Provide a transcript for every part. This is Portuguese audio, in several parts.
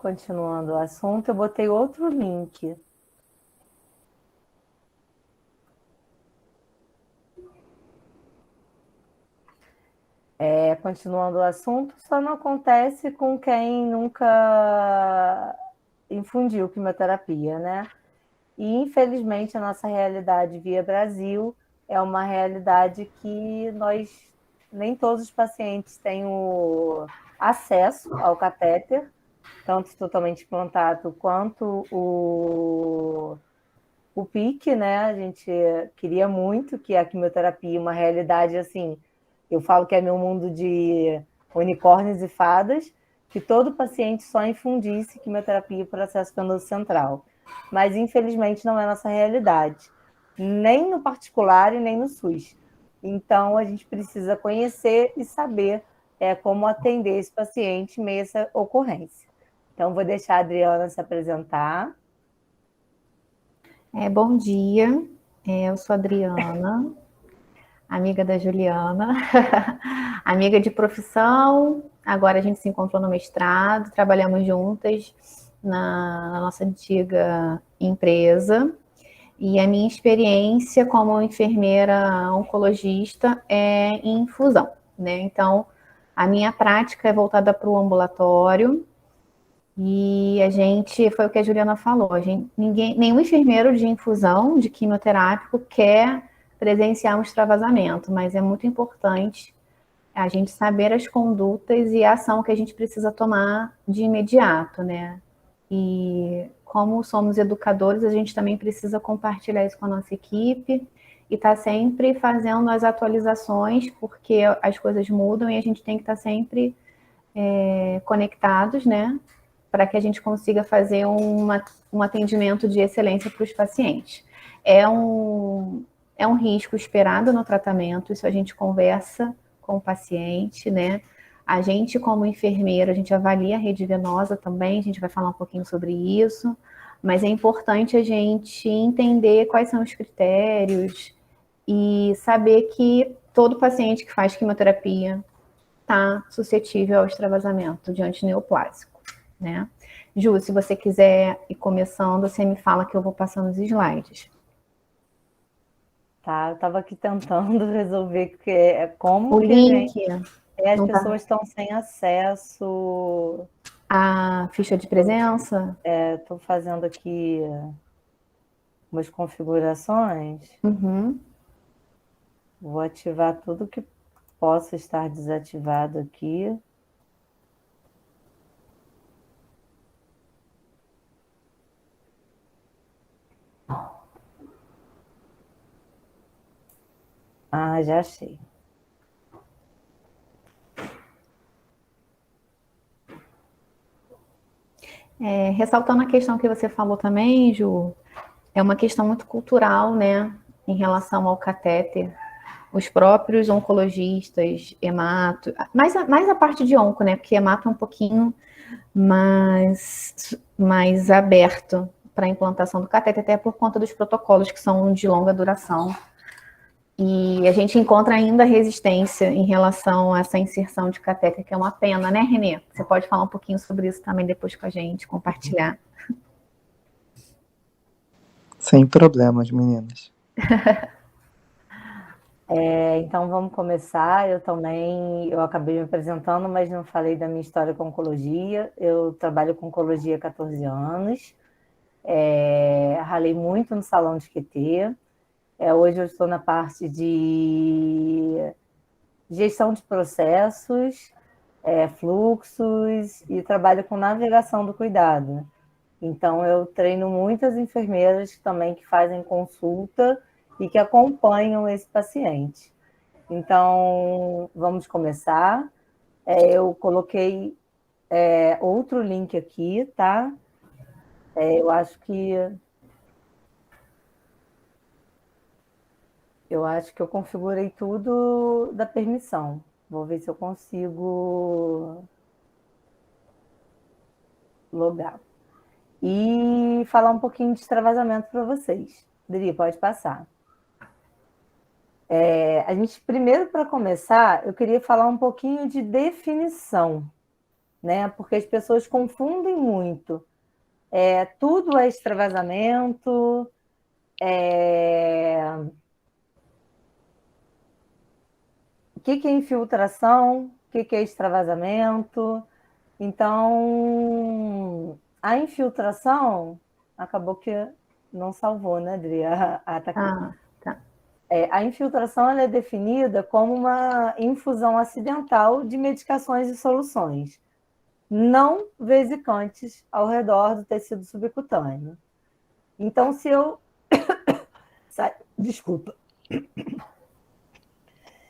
continuando o assunto, eu botei outro link. Continuando o assunto, só não acontece com quem nunca infundiu quimioterapia, né? E, infelizmente, a nossa realidade via Brasil é uma realidade que nem todos os pacientes têm o acesso ao catéter, tanto totalmente implantado quanto o PIC, né? A gente queria muito que a quimioterapia, uma realidade assim, eu falo que é meu mundo de unicórnios e fadas, que todo paciente só infundisse quimioterapia por acesso venoso central. Mas, infelizmente, não é nossa realidade, nem no particular e nem no SUS. Então, a gente precisa conhecer e saber como atender esse paciente em meio a essa ocorrência. Então, vou deixar a Adriana se apresentar. Bom dia, eu sou a Adriana, amiga da Juliana, amiga de profissão. Agora a gente se encontrou no mestrado, trabalhamos juntas na nossa antiga empresa. E a minha experiência como enfermeira oncologista é em infusão, né? Então, a minha prática é voltada para o ambulatório. E a gente, foi o que a Juliana falou, nenhum enfermeiro de infusão, de quimioterápico, quer presenciar um extravasamento, mas é muito importante a gente saber as condutas e a ação que a gente precisa tomar de imediato, né? E como somos educadores, a gente também precisa compartilhar isso com a nossa equipe e estar sempre fazendo as atualizações, porque as coisas mudam e a gente tem que estar sempre conectados, né? Para que a gente consiga fazer um atendimento de excelência para os pacientes. É um risco esperado no tratamento, isso a gente conversa com o paciente, né? A gente, como enfermeira, a gente avalia a rede venosa também, a gente vai falar um pouquinho sobre isso, mas é importante a gente entender quais são os critérios e saber que todo paciente que faz quimioterapia está suscetível ao extravasamento de antineoplásico, né? Ju, se você quiser ir começando, você me fala que eu vou passando os slides. Tá, eu estava aqui tentando resolver como O que a link gente. As não tá. pessoas estão sem acesso. A ficha de presença? Estou fazendo aqui umas configurações. Uhum. Vou ativar tudo que possa estar desativado aqui. Ah, já achei. Ressaltando a questão que você falou também, Ju, é uma questão muito cultural, né, em relação ao catéter. Os próprios oncologistas, hemato, mais a parte de onco, né, porque hemato é um pouquinho mais aberto para a implantação do catéter, até por conta dos protocolos que são de longa duração. E a gente encontra ainda resistência em relação a essa inserção de catéter, que é uma pena, né, Renê? Você pode falar um pouquinho sobre isso também depois com a gente, compartilhar. Sem problemas, meninas. Então vamos começar. Eu acabei me apresentando, mas não falei da minha história com oncologia. Eu trabalho com oncologia há 14 anos. Ralei muito no salão de QT. Hoje eu estou na parte de gestão de processos, fluxos e trabalho com navegação do cuidado. Então, eu treino muitas enfermeiras também que fazem consulta e que acompanham esse paciente. Então, vamos começar. Eu coloquei outro link aqui, tá? Eu acho que eu configurei tudo da permissão. Vou ver se eu consigo logar. E falar um pouquinho de extravasamento para vocês. Dri, pode passar. A gente, primeiro, para começar, eu queria falar um pouquinho de definição. né? Porque as pessoas confundem muito. Tudo é extravasamento, o que é infiltração, o que é extravasamento. Então, a infiltração acabou que não salvou, né, Adri? Tá aqui. Tá. A infiltração ela é definida como uma infusão acidental de medicações e soluções não vesicantes ao redor do tecido subcutâneo. Então, se eu... Desculpa.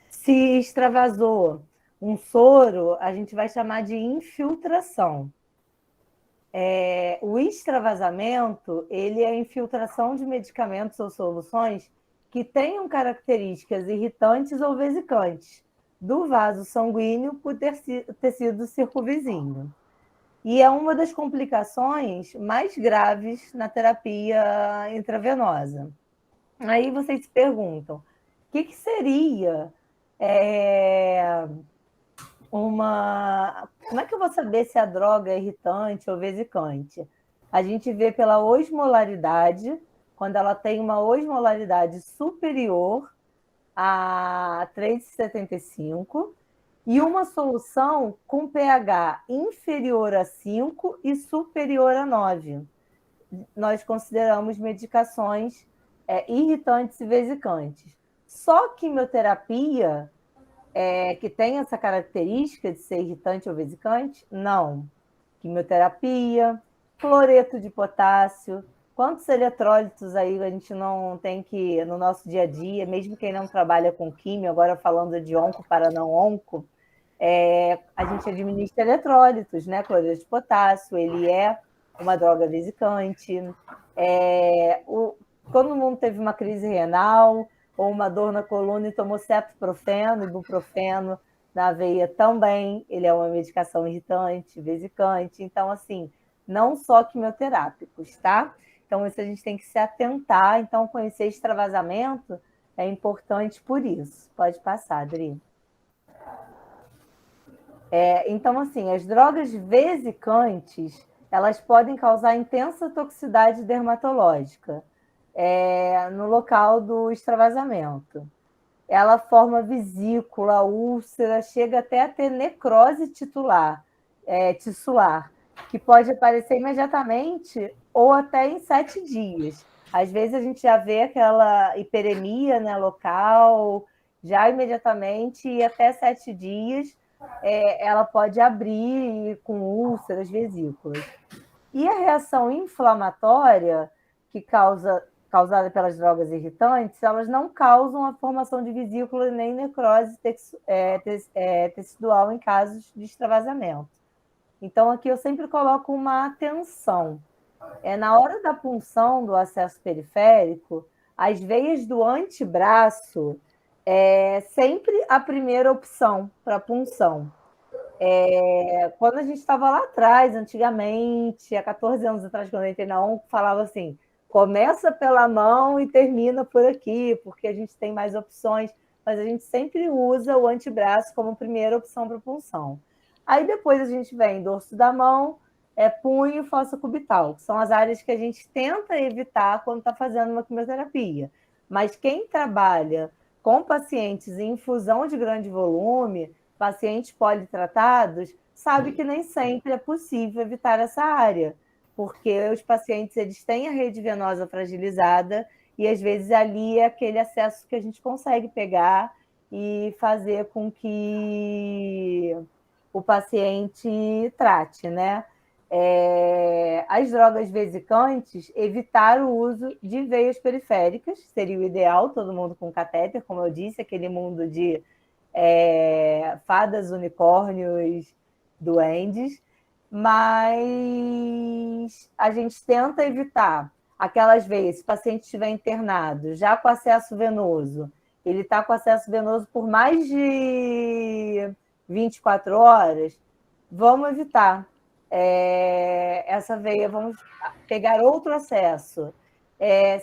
Se extravasou um soro, a gente vai chamar de infiltração. O extravasamento, ele é a infiltração de medicamentos ou soluções que tenham características irritantes ou vesicantes do vaso sanguíneo por tecido circunvizinho. E é uma das complicações mais graves na terapia intravenosa. Aí vocês se perguntam, o que seria Como é que eu vou saber se a droga é irritante ou vesicante? A gente vê pela osmolaridade, quando ela tem uma osmolaridade superior a 3,75 e uma solução com pH inferior a 5 e superior a 9. Nós consideramos medicações irritantes e vesicantes. Só quimioterapia que tem essa característica de ser irritante ou vesicante? Não. Quimioterapia, cloreto de potássio, quantos eletrólitos aí a gente não tem que, no nosso dia a dia, mesmo quem não trabalha com químio, agora falando de onco para não onco, a gente administra eletrólitos, né? Cloreto de potássio, ele é uma droga vesicante. Todo mundo teve uma crise renal ou uma dor na coluna e tomou cetoprofeno, ibuprofeno na veia também, ele é uma medicação irritante, vesicante. Então, assim, não só quimioterápicos, tá? Então, isso a gente tem que se atentar. Então, conhecer extravasamento é importante por isso. Pode passar, Adri. Então, assim, as drogas vesicantes, elas podem causar intensa toxicidade dermatológica no local do extravasamento. Ela forma vesícula, úlcera, chega até a ter necrose tissular, que pode aparecer imediatamente ou até em 7 dias. Às vezes a gente já vê aquela hiperemia, né, local, já imediatamente, e até 7 dias ela pode abrir com úlceras, vesículas. E a reação inflamatória causada pelas drogas irritantes, elas não causam a formação de vesícula nem necrose tecidual em casos de extravasamento. Então, aqui eu sempre coloco uma atenção. Na hora da punção do acesso periférico, as veias do antebraço é sempre a primeira opção para punção. Quando a gente estava lá atrás, antigamente, há 14 anos atrás, quando eu entrei na ONC, falava assim, começa pela mão e termina por aqui, porque a gente tem mais opções, mas a gente sempre usa o antebraço como primeira opção para punção. Aí depois a gente vem dorso da mão, punho e fossa cubital, que são as áreas que a gente tenta evitar quando está fazendo uma quimioterapia. Mas quem trabalha com pacientes em infusão de grande volume, pacientes politratados, sabe que nem sempre é possível evitar essa área, porque os pacientes eles têm a rede venosa fragilizada e às vezes ali é aquele acesso que a gente consegue pegar e fazer com que o paciente trate, né? As drogas vesicantes, evitar o uso de veias periféricas, seria o ideal, todo mundo com catéter, como eu disse, aquele mundo de fadas, unicórnios, duendes, mas a gente tenta evitar aquelas veias, se o paciente estiver internado, já com acesso venoso, ele está com acesso venoso por mais de 24 horas, vamos evitar essa veia, vamos pegar outro acesso.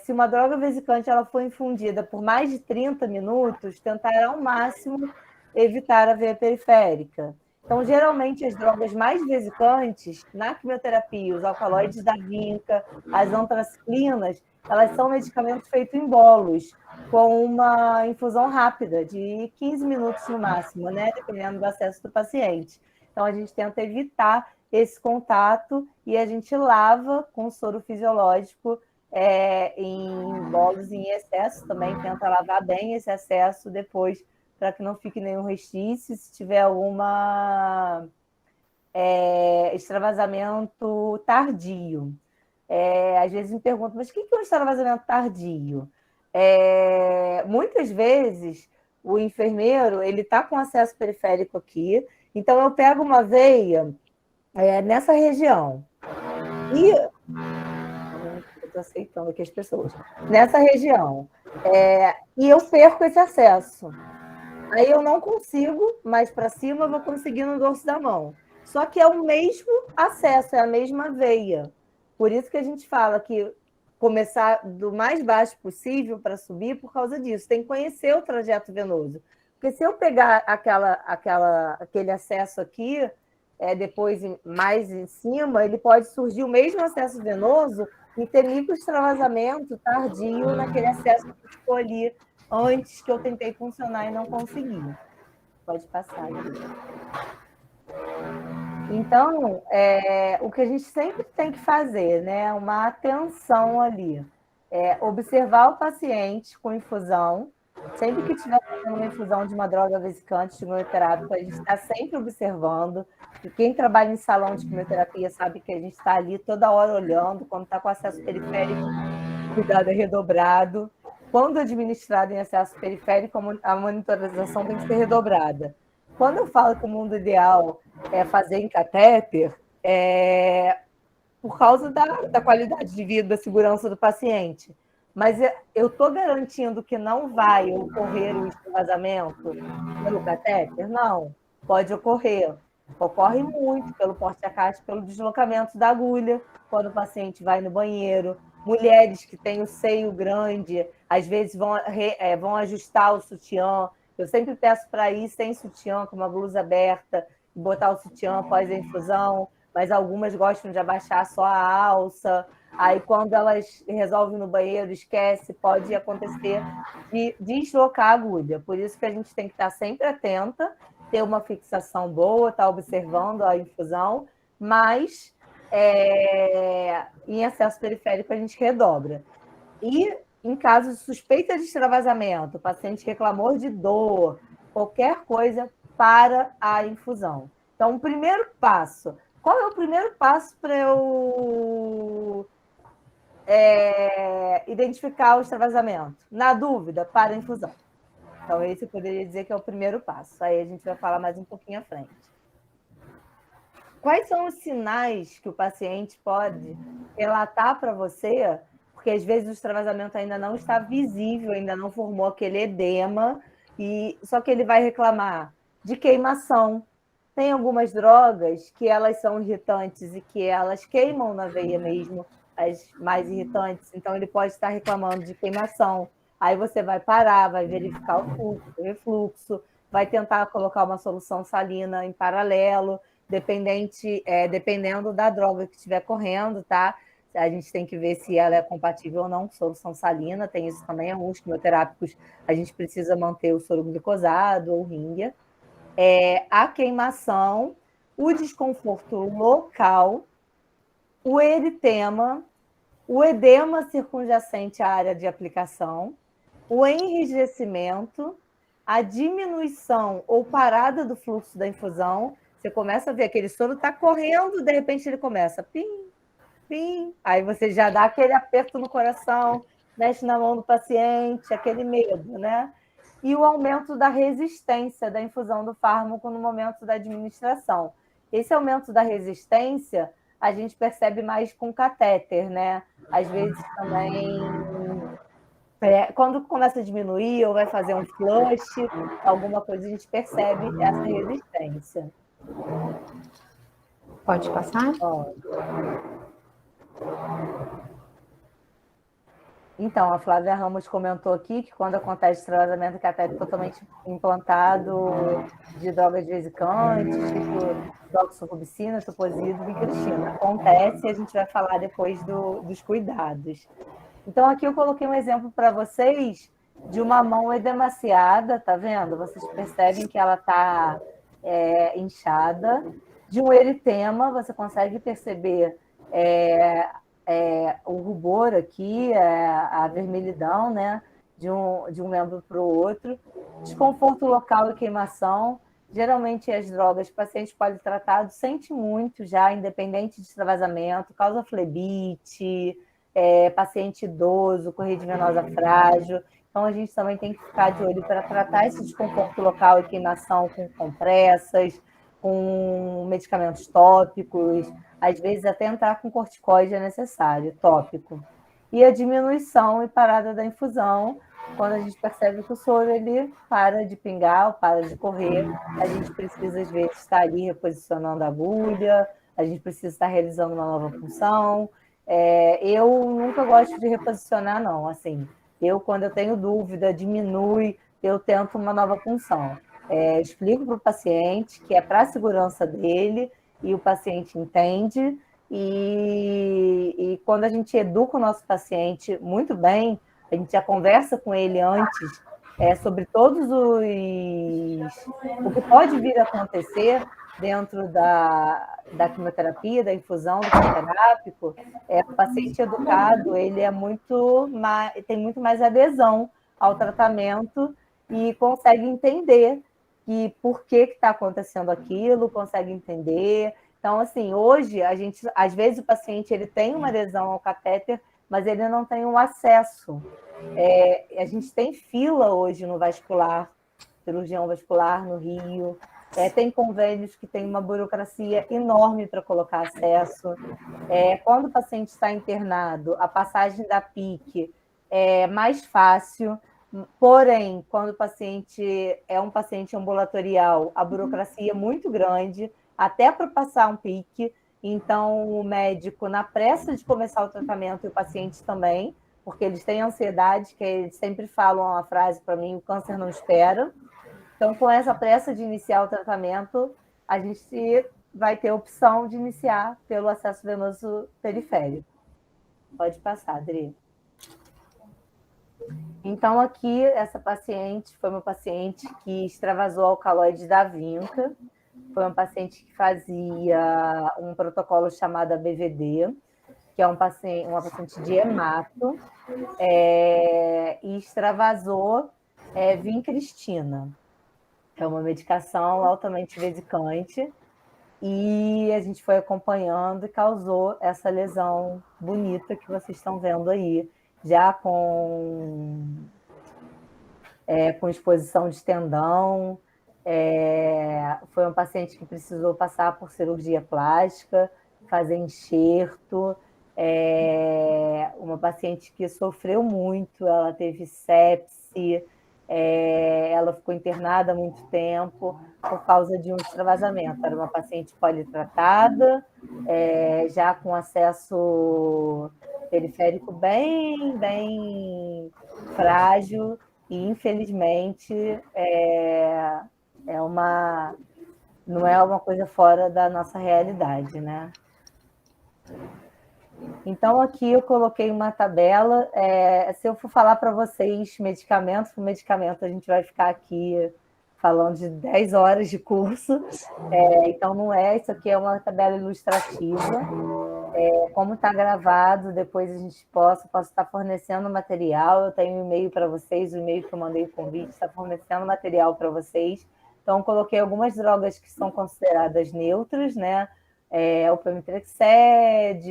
Se uma droga vesicante ela for infundida por mais de 30 minutos, tentar ao máximo evitar a veia periférica. Então, geralmente, as drogas mais vesicantes, na quimioterapia, os alcaloides da vinca, as antraciclinas, elas são medicamentos feitos em bolos, com uma infusão rápida, de 15 minutos no máximo, né? Dependendo do acesso do paciente. Então, a gente tenta evitar esse contato e a gente lava com soro fisiológico em bolos em excesso, também tenta lavar bem esse excesso depois, para que não fique nenhum restício. Se tiver alguma extravasamento tardio. Às vezes me perguntam, mas o que é um extravasamento tardio? Muitas vezes o enfermeiro ele está com acesso periférico aqui, então eu pego uma veia nessa região e estou aceitando aqui as pessoas nessa região e eu perco esse acesso. Aí eu não consigo, mais para cima eu vou conseguir no dorso da mão. Só que é o mesmo acesso, é a mesma veia. Por isso que a gente fala que começar do mais baixo possível para subir por causa disso. Tem que conhecer o trajeto venoso. Porque se eu pegar aquele acesso aqui, depois mais em cima, ele pode surgir o mesmo acesso venoso e ter microextravasamento tardio naquele acesso que ficou ali antes, que eu tentei funcionar e não consegui. Pode passar aqui. Então, o que a gente sempre tem que fazer, né? Uma atenção ali. Observar o paciente com infusão. Sempre que estiver fazendo uma infusão de uma droga vesicante, de quimioterápico, a gente está sempre observando. E quem trabalha em salão de quimioterapia sabe que a gente está ali toda hora olhando. Quando está com acesso periférico, o cuidado é redobrado. Quando administrado em acesso periférico, a monitorização tem que ser redobrada. Quando eu falo que o mundo ideal é fazer em catéter, por causa da qualidade de vida, da segurança do paciente. Mas eu estou garantindo que não vai ocorrer o extravasamento pelo catéter? Não, pode ocorrer. Ocorre muito pelo porte acástico, pelo deslocamento da agulha, quando o paciente vai no banheiro. Mulheres que têm o seio grande, às vezes vão ajustar o sutiã. Eu sempre peço para ir sem sutiã, com uma blusa aberta, e botar o sutiã após a infusão, mas algumas gostam de abaixar só a alça. Aí, quando elas resolvem no banheiro, esquece, pode acontecer de deslocar a agulha. Por isso que a gente tem que estar sempre atenta, ter uma fixação boa, estar observando a infusão, mas em acesso periférico a gente redobra. E em caso de suspeita de extravasamento, o paciente reclamou de dor, qualquer coisa, para a infusão. Então, o primeiro passo. Qual é o primeiro passo para eu identificar o extravasamento? Na dúvida, para a infusão. Então, esse eu poderia dizer que é o primeiro passo. Aí a gente vai falar mais um pouquinho à frente. Quais são os sinais que o paciente pode relatar para você? Porque às vezes o extravasamento ainda não está visível, ainda não formou aquele edema, só que ele vai reclamar de queimação. Tem algumas drogas que elas são irritantes e que elas queimam na veia mesmo, as mais irritantes. Então, ele pode estar reclamando de queimação. Aí você vai parar, vai verificar o fluxo, o refluxo, vai tentar colocar uma solução salina em paralelo, dependendo da droga que estiver correndo, tá? A gente tem que ver se ela é compatível ou não com solução salina. Tem isso também, alguns quimioterápicos, a gente precisa manter o soro glicosado ou ringue. A queimação, o desconforto local, o eritema, o edema circunjacente à área de aplicação, o enrijecimento, a diminuição ou parada do fluxo da infusão. Você começa a ver aquele soro está correndo, de repente ele começa pim, pim, aí você já dá aquele aperto no coração, mexe na mão do paciente, aquele medo, né? E o aumento da resistência da infusão do fármaco no momento da administração. Esse aumento da resistência a gente percebe mais com catéter, né? Às vezes também, quando começa a diminuir ou vai fazer um flush, alguma coisa, a gente percebe essa resistência. Pode passar? Ó. Então, a Flávia Ramos comentou aqui que quando acontece extravasamento catéter totalmente implantado de drogas vesicantes, tipo doxorubicina, toposide, vincristina. Acontece e a gente vai falar depois dos cuidados. Então, aqui eu coloquei um exemplo para vocês de uma mão edemaciada, tá vendo? Vocês percebem que ela está inchada. De um eritema, você consegue perceber o rubor aqui, a vermelhidão, né? De um membro para o outro. Desconforto local e queimação. Geralmente, as drogas, pacientes politratados sente muito já, independente de extravasamento, causa flebite, paciente idoso, corrente venosa frágil. Então, a gente também tem que ficar de olho para tratar esse desconforto local e queimação com compressas, com medicamentos tópicos, às vezes até entrar com corticoide é necessário, tópico. E a diminuição e parada da infusão, quando a gente percebe que o soro ele para de pingar, ou para de correr, a gente precisa, às vezes, estar ali reposicionando a agulha, a gente precisa estar realizando uma nova punção. Eu nunca gosto de reposicionar, não. Assim, quando eu tenho dúvida, diminui, eu tento uma nova punção. Explico para o paciente que é para a segurança dele e o paciente entende. E quando a gente educa o nosso paciente muito bem, a gente já conversa com ele antes sobre todos o que pode vir a acontecer dentro da quimioterapia, da infusão do quimioterápico. O paciente educado ele tem muito mais adesão ao tratamento e consegue entender que por que está acontecendo aquilo, consegue entender. Então, assim, hoje, às vezes o paciente ele tem uma adesão ao catéter, mas ele não tem um acesso. A gente tem fila hoje no vascular, cirurgião vascular no Rio, tem convênios que tem uma burocracia enorme para colocar acesso. Quando o paciente está internado, a passagem da PIC é mais fácil, porém, quando o paciente é um paciente ambulatorial, a burocracia é muito grande, até para passar um PIC. Então, o médico, na pressa de começar o tratamento, e o paciente também, porque eles têm ansiedade, que eles sempre falam uma frase para mim, o câncer não espera. Então, com essa pressa de iniciar o tratamento, a gente vai ter a opção de iniciar pelo acesso venoso periférico. Pode passar, Adri. Então, aqui, essa paciente foi uma paciente que extravasou alcaloide da vinca. Foi uma paciente que fazia um protocolo chamado ABVD, que é uma paciente de hemato, e extravasou vincristina. É uma medicação altamente vesicante, e a gente foi acompanhando e causou essa lesão bonita que vocês estão vendo aí, já com exposição de tendão. Foi um paciente que precisou passar por cirurgia plástica, fazer enxerto, uma paciente que sofreu muito, ela teve sepse, ela ficou internada há muito tempo por causa de um extravasamento. Era uma paciente politratada, já com acesso periférico bem frágil, e infelizmente não é uma coisa fora da nossa realidade, né? Então, aqui eu coloquei uma tabela. Se eu for falar para vocês medicamento por medicamento, a gente vai ficar aqui falando de 10 horas de curso. Então, não é. Isso aqui é uma tabela ilustrativa. Como está gravado, depois a gente posso estar fornecendo material. Eu tenho um e-mail para vocês, o e-mail que eu mandei o convite está fornecendo material para vocês. Então, coloquei algumas drogas que são consideradas neutras, né? O pemetrexed,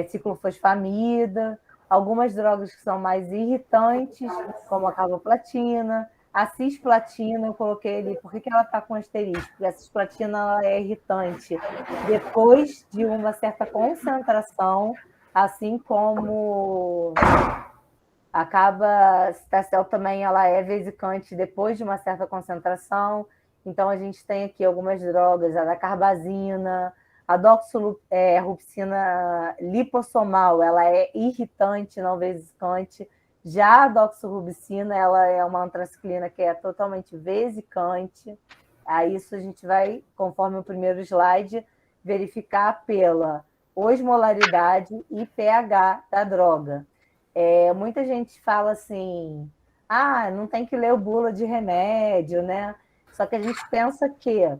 ciclofosfamida, algumas drogas que são mais irritantes, como a carboplatina, a cisplatina, eu coloquei ali, por que ela está com asterisco? Porque a cisplatina ela é irritante depois de uma certa concentração, assim como a carbacetacel também ela é vesicante depois de uma certa concentração. Então, a gente tem aqui algumas drogas, a da carbazina, A doxorubicina lipossomal, ela é irritante, não vesicante. Já a doxorubicina, ela é uma antraciclina que é totalmente vesicante. A isso a gente vai, conforme o primeiro slide, verificar pela osmolaridade e pH da droga. Muita gente fala assim, não tem que ler o bula de remédio, né? Só que a gente pensa que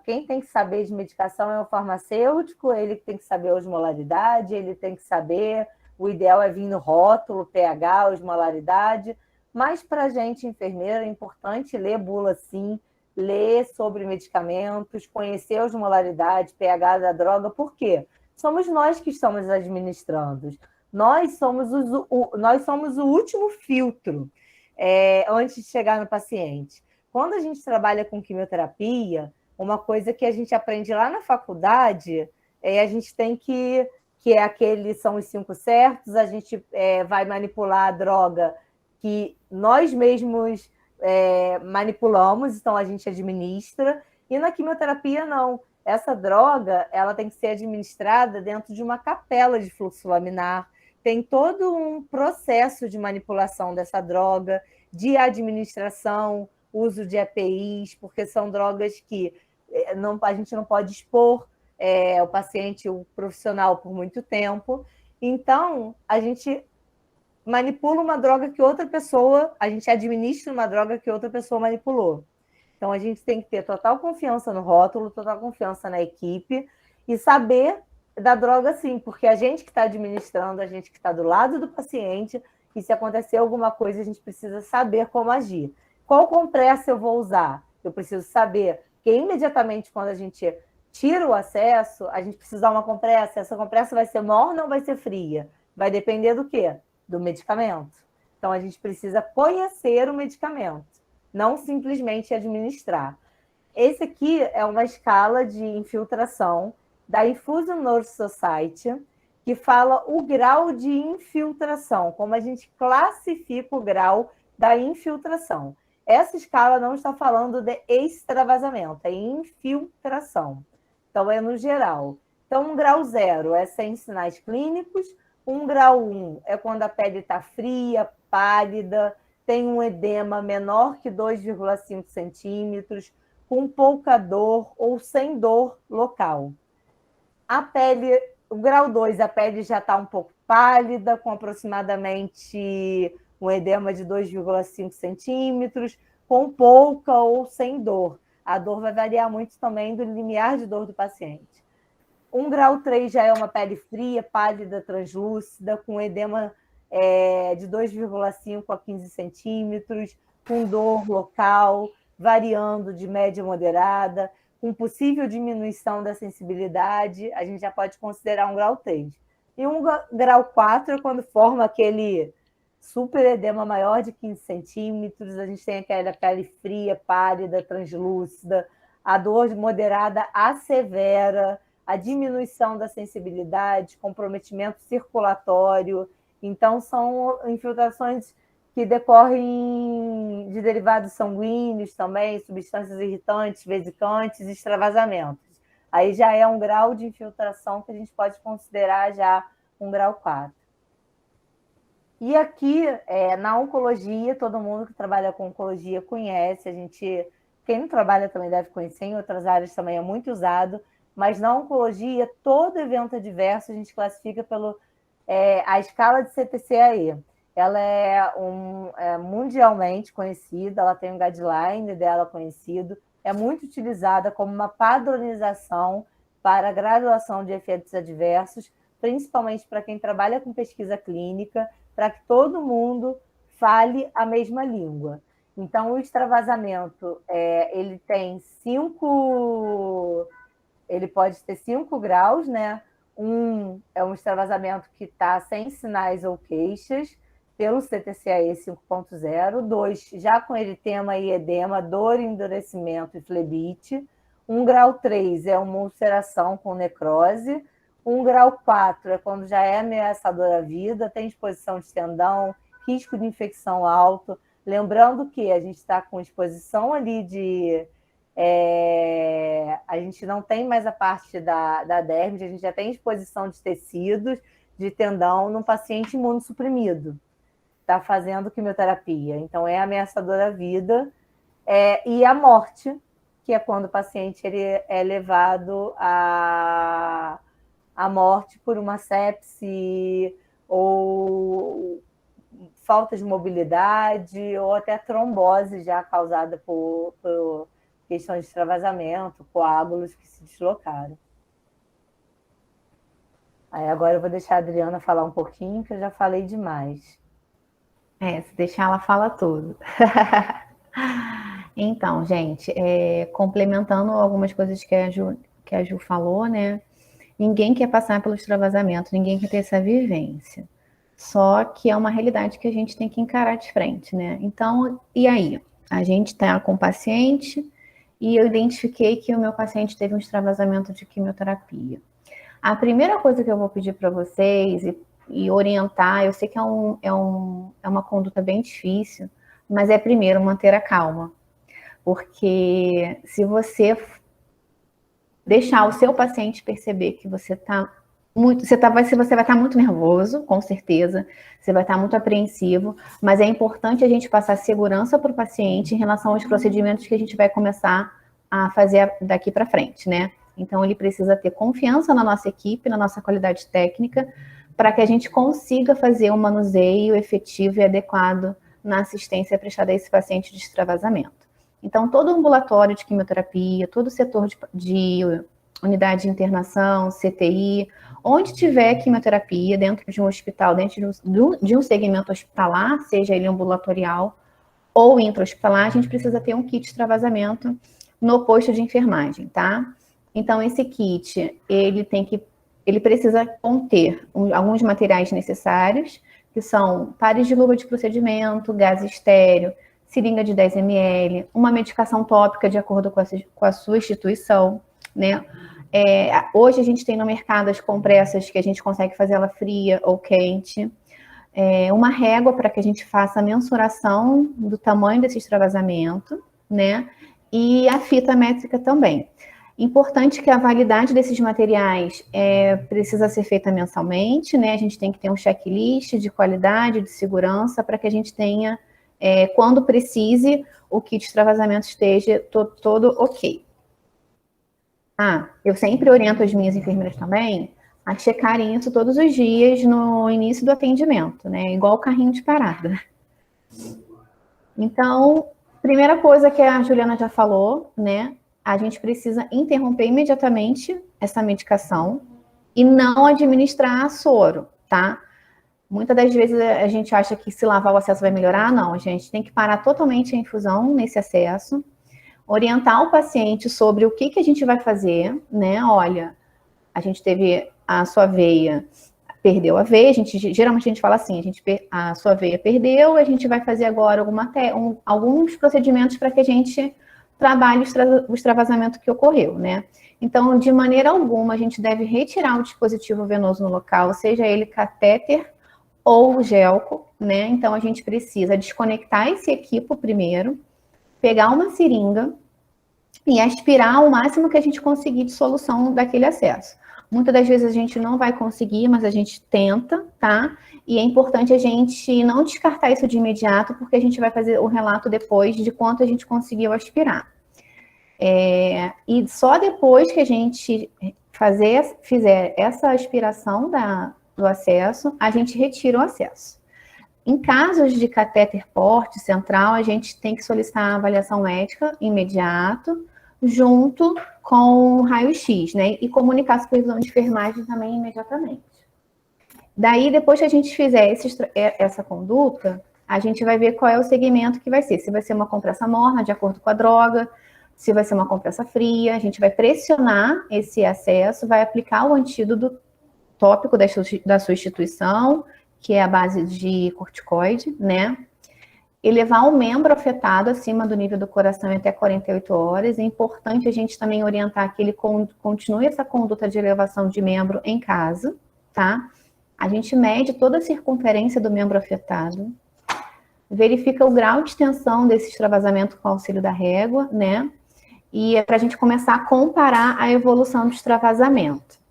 quem tem que saber de medicação é o farmacêutico, ele tem que saber a osmolaridade, ele tem que saber, o ideal é vir no rótulo, pH, osmolaridade, mas para a gente, enfermeira, é importante ler bula sim, ler sobre medicamentos, conhecer a osmolaridade, pH da droga, por quê? Somos nós que estamos administrando. Nós somos o último filtro antes de chegar no paciente. Quando a gente trabalha com quimioterapia, uma coisa que a gente aprende lá na faculdade a gente tem que são os 5 certos, a gente vai manipular a droga que nós mesmos manipulamos, então a gente administra, e na quimioterapia não. Essa droga ela tem que ser administrada dentro de uma capela de fluxo laminar, tem todo um processo de manipulação dessa droga, de administração, uso de EPIs, porque são drogas que a gente não pode expor o paciente, o profissional, por muito tempo. Então, a gente manipula uma droga que outra pessoa, a gente administra uma droga que outra pessoa manipulou. Então, a gente tem que ter total confiança no rótulo, total confiança na equipe e saber da droga sim, porque a gente que está administrando, a gente que está do lado do paciente, e se acontecer alguma coisa, a gente precisa saber como agir. Qual compressa eu vou usar? Eu preciso saber, porque imediatamente quando a gente tira o acesso, a gente precisa usar uma compressa. Essa compressa vai ser morna ou vai ser fria? Vai depender do quê? Do medicamento. Então, a gente precisa conhecer o medicamento, não simplesmente administrar. Esse aqui é uma escala de infiltração da Infusion Nurse Society, que fala o grau de infiltração, como a gente classifica o grau da infiltração. Essa escala não está falando de extravasamento, é infiltração. Então, é no geral. Então, um grau 0 é sem sinais clínicos, um grau 1 é quando a pele está fria, pálida, tem um edema menor que 2,5 centímetros, com pouca dor ou sem dor local. A pele, o grau 2, a pele já está um pouco pálida, com aproximadamente um edema de 2,5 centímetros, com pouca ou sem dor. A dor vai variar muito também do limiar de dor do paciente. Um grau 3 já é uma pele fria, pálida, translúcida, com edema de 2,5 a 15 centímetros, com dor local, variando de média a moderada, com possível diminuição da sensibilidade, a gente já pode considerar um grau 3. E um grau 4 é quando forma aquele super edema maior de 15 centímetros, a gente tem aquela pele fria, pálida, translúcida, a dor moderada a severa, a diminuição da sensibilidade, comprometimento circulatório. Então, são infiltrações que decorrem de derivados sanguíneos também, substâncias irritantes, vesicantes, extravasamentos. Aí já é um grau de infiltração que a gente pode considerar já um grau 4. E aqui, na oncologia, todo mundo que trabalha com oncologia conhece, quem não trabalha também deve conhecer, em outras áreas também é muito usado, mas na oncologia, todo evento adverso a gente classifica a escala de CTCAE. Ela é mundialmente conhecida, ela tem um guideline dela conhecido, é muito utilizada como uma padronização para a graduação de efeitos adversos, principalmente para quem trabalha com pesquisa clínica, para que todo mundo fale a mesma língua. Então, o extravasamento, ele pode ter 5 graus, né? É um extravasamento que está sem sinais ou queixas, pelo CTCAE 5.0, 2, já com eritema e edema, dor, endurecimento e flebite. Um grau 3 é uma ulceração com necrose. Um grau 4 é quando já é ameaçador à vida, tem exposição de tendão, risco de infecção alto. Lembrando que a gente está com exposição ali A gente não tem mais a parte da derme, a gente já tem exposição de tecidos, de tendão num paciente imunossuprimido, está fazendo quimioterapia. Então, é ameaçador à vida. E a morte, que é quando o paciente ele é levado à morte por uma sepse ou falta de mobilidade ou até trombose já causada por questões de extravasamento, coágulos que se deslocaram. Aí agora eu vou deixar a Adriana falar um pouquinho, que eu já falei demais. Se deixar ela fala tudo. Então, gente, complementando algumas coisas que a Ju falou, né? Ninguém quer passar pelo extravasamento, ninguém quer ter essa vivência. Só que é uma realidade que a gente tem que encarar de frente, né? Então, e aí? A gente está com o paciente e eu identifiquei que o meu paciente teve um extravasamento de quimioterapia. A primeira coisa que eu vou pedir para vocês e orientar, eu sei que é uma conduta bem difícil, mas primeiro manter a calma. Porque se você deixar o seu paciente perceber que você vai estar muito nervoso, com certeza, você vai estar muito apreensivo, mas é importante a gente passar segurança para o paciente em relação aos procedimentos que a gente vai começar a fazer daqui para frente, né? Então, ele precisa ter confiança na nossa equipe, na nossa qualidade técnica, para que a gente consiga fazer um manuseio efetivo e adequado na assistência prestada a esse paciente de extravasamento. Então, todo o ambulatório de quimioterapia, todo o setor de unidade de internação, CTI, onde tiver quimioterapia dentro de um hospital, dentro de um segmento hospitalar, seja ele ambulatorial ou intra-hospitalar, a gente precisa ter um kit de extravasamento no posto de enfermagem, tá? Então, esse kit, ele precisa conter alguns materiais necessários, que são pares de luva de procedimento, gás estéreo, seringa de 10 ml, uma medicação tópica de acordo com a sua instituição, né? Hoje a gente tem no mercado as compressas que a gente consegue fazer ela fria ou quente, uma régua para que a gente faça a mensuração do tamanho desse extravasamento, né? E a fita métrica também. Importante que a validade desses materiais precisa ser feita mensalmente, né? A gente tem que ter um checklist de qualidade, de segurança, para que a gente tenha, quando precise, o kit de extravasamento esteja todo ok. Eu sempre oriento as minhas enfermeiras também a checarem isso todos os dias no início do atendimento, né? Igual o carrinho de parada. Então, primeira coisa que a Juliana já falou, né? A gente precisa interromper imediatamente essa medicação e não administrar soro, tá? Muitas das vezes a gente acha que se lavar o acesso vai melhorar. Não, a gente tem que parar totalmente a infusão nesse acesso, orientar o paciente sobre o que a gente vai fazer, né? Olha, a gente teve a sua veia, perdeu a veia, geralmente a gente fala assim, a sua veia perdeu, a gente vai fazer agora alguns procedimentos para que a gente trabalhe o extravasamento que ocorreu, né? Então, de maneira alguma, a gente deve retirar o dispositivo venoso no local, seja ele catéter ou gelco, né? Então, a gente precisa desconectar esse equipo primeiro, pegar uma seringa e aspirar o máximo que a gente conseguir de solução daquele acesso. Muitas das vezes a gente não vai conseguir, mas a gente tenta, tá? E é importante a gente não descartar isso de imediato, porque a gente vai fazer o relato depois de quanto a gente conseguiu aspirar. E só depois que a gente fizer essa aspiração do acesso, a gente retira o acesso. Em casos de catéter porte central, a gente tem que solicitar a avaliação médica imediato, junto com o raio-x, né? E comunicar a supervisão de enfermagem também imediatamente. Daí, depois que a gente fizer essa conduta, a gente vai ver qual é o segmento que vai ser. Se vai ser uma compressa morna, de acordo com a droga, se vai ser uma compressa fria, a gente vai pressionar esse acesso, vai aplicar o antídoto tópico da sua instituição, que é a base de corticoide, né? Elevar o membro afetado acima do nível do coração em até 48 horas. É importante a gente também orientar que ele continue essa conduta de elevação de membro em casa, tá? A gente mede toda a circunferência do membro afetado, verifica o grau de tensão desse extravasamento com o auxílio da régua, né? e é para a gente começar a comparar a evolução do extravasamento.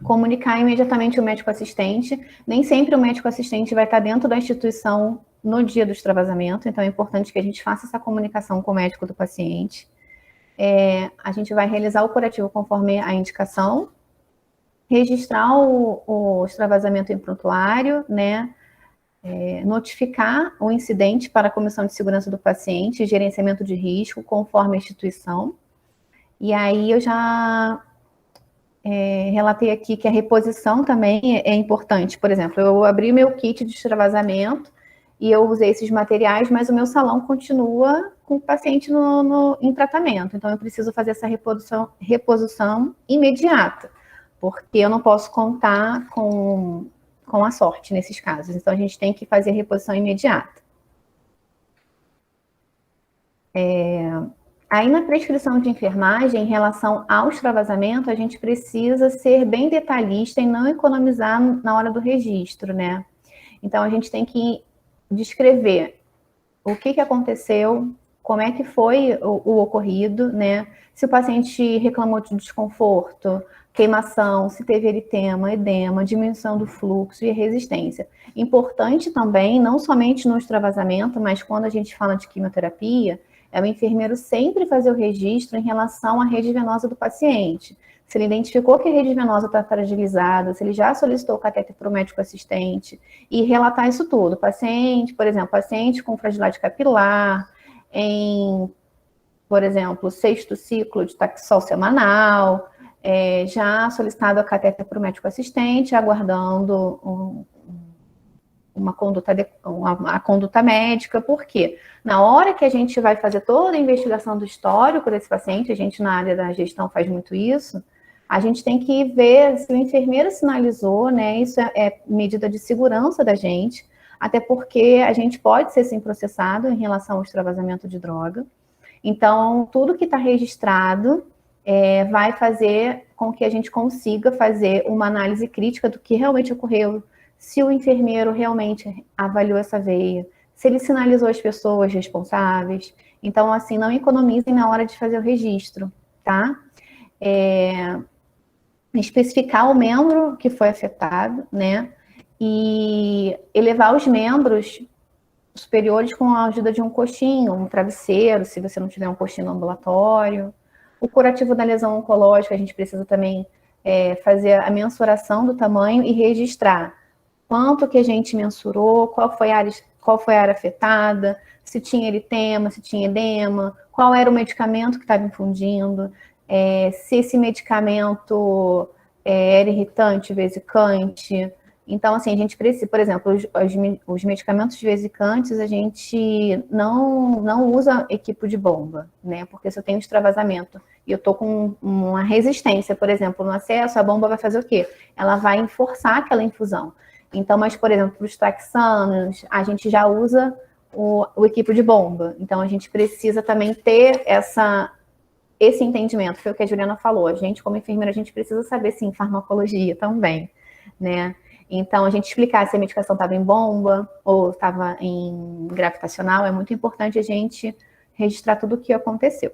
Comunicar imediatamente o médico assistente. Nem sempre o médico assistente vai estar dentro da instituição no dia do extravasamento, então é importante que a gente faça essa comunicação com o médico do paciente. A gente vai realizar o curativo conforme a indicação, registrar o extravasamento em prontuário, né? Notificar o incidente para a Comissão de Segurança do Paciente, gerenciamento de risco, conforme a instituição. E aí eu já relatei aqui que a reposição também é importante. Por exemplo, eu abri meu kit de extravasamento e eu usei esses materiais, mas o meu salão continua com o paciente em tratamento. Então, eu preciso fazer essa reposição imediata, porque eu não posso contar com a sorte nesses casos. Então, a gente tem que fazer a reposição imediata. Aí, na prescrição de enfermagem, em relação ao extravasamento, a gente precisa ser bem detalhista e não economizar na hora do registro, né? Então, a gente tem que descrever o que aconteceu, como é que foi o ocorrido, né? Se o paciente reclamou de desconforto, queimação, se teve eritema, edema, diminuição do fluxo e resistência. Importante também, não somente no extravasamento, mas quando a gente fala de quimioterapia, é o enfermeiro sempre fazer o registro em relação à rede venosa do paciente. Se ele identificou que a rede venosa está fragilizada, se ele já solicitou o catéter para o médico assistente, e relatar isso tudo. Paciente, por exemplo, paciente com fragilidade capilar, por exemplo, 6º ciclo de Taxol semanal, já solicitado a catéter para o médico assistente, aguardando a conduta médica. Por quê? Na hora que a gente vai fazer toda a investigação do histórico desse paciente, a gente na área da gestão faz muito isso, a gente tem que ver se o enfermeiro sinalizou, né? Isso é medida de segurança da gente, até porque a gente pode ser sim processado em relação ao extravasamento de droga. Então, tudo que está registrado vai fazer com que a gente consiga fazer uma análise crítica do que realmente ocorreu, se o enfermeiro realmente avaliou essa veia, se ele sinalizou as pessoas responsáveis. Então, assim, não economizem na hora de fazer o registro, tá? Especificar o membro que foi afetado, né? E elevar os membros superiores com a ajuda de um coxinho, um travesseiro, se você não tiver um coxinho no ambulatório. O curativo da lesão oncológica, a gente precisa também fazer a mensuração do tamanho e registrar quanto que a gente mensurou, qual foi a área afetada, se tinha eritema, se tinha edema, qual era o medicamento que estava infundindo, se esse medicamento era irritante, vesicante. Então, assim, a gente precisa, por exemplo, os medicamentos vesicantes, a gente não usa equipo de bomba, né? Porque se eu tenho extravasamento e eu estou com uma resistência, por exemplo, no acesso, a bomba vai fazer o quê? Ela vai forçar aquela infusão. Então, mas, por exemplo, para os taxanos, a gente já usa o equipo de bomba. Então, a gente precisa também ter esse entendimento, foi o que a Juliana falou. A gente, como enfermeira, a gente precisa saber, sim, farmacologia também, né? Então, a gente explicar se a medicação estava em bomba ou estava em gravitacional, é muito importante a gente registrar tudo o que aconteceu.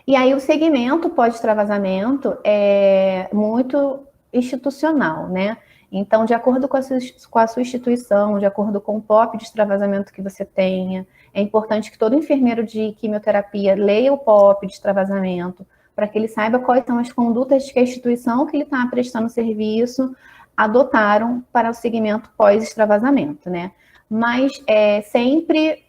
E aí, o segmento pós-extravasamento é muito institucional, né? Então, de acordo com a sua instituição, de acordo com o POP de extravasamento que você tenha, é importante que todo enfermeiro de quimioterapia leia o POP de extravasamento, para que ele saiba quais são as condutas que a instituição que ele está prestando serviço adotaram para o segmento pós-extravasamento, né? Mas sempre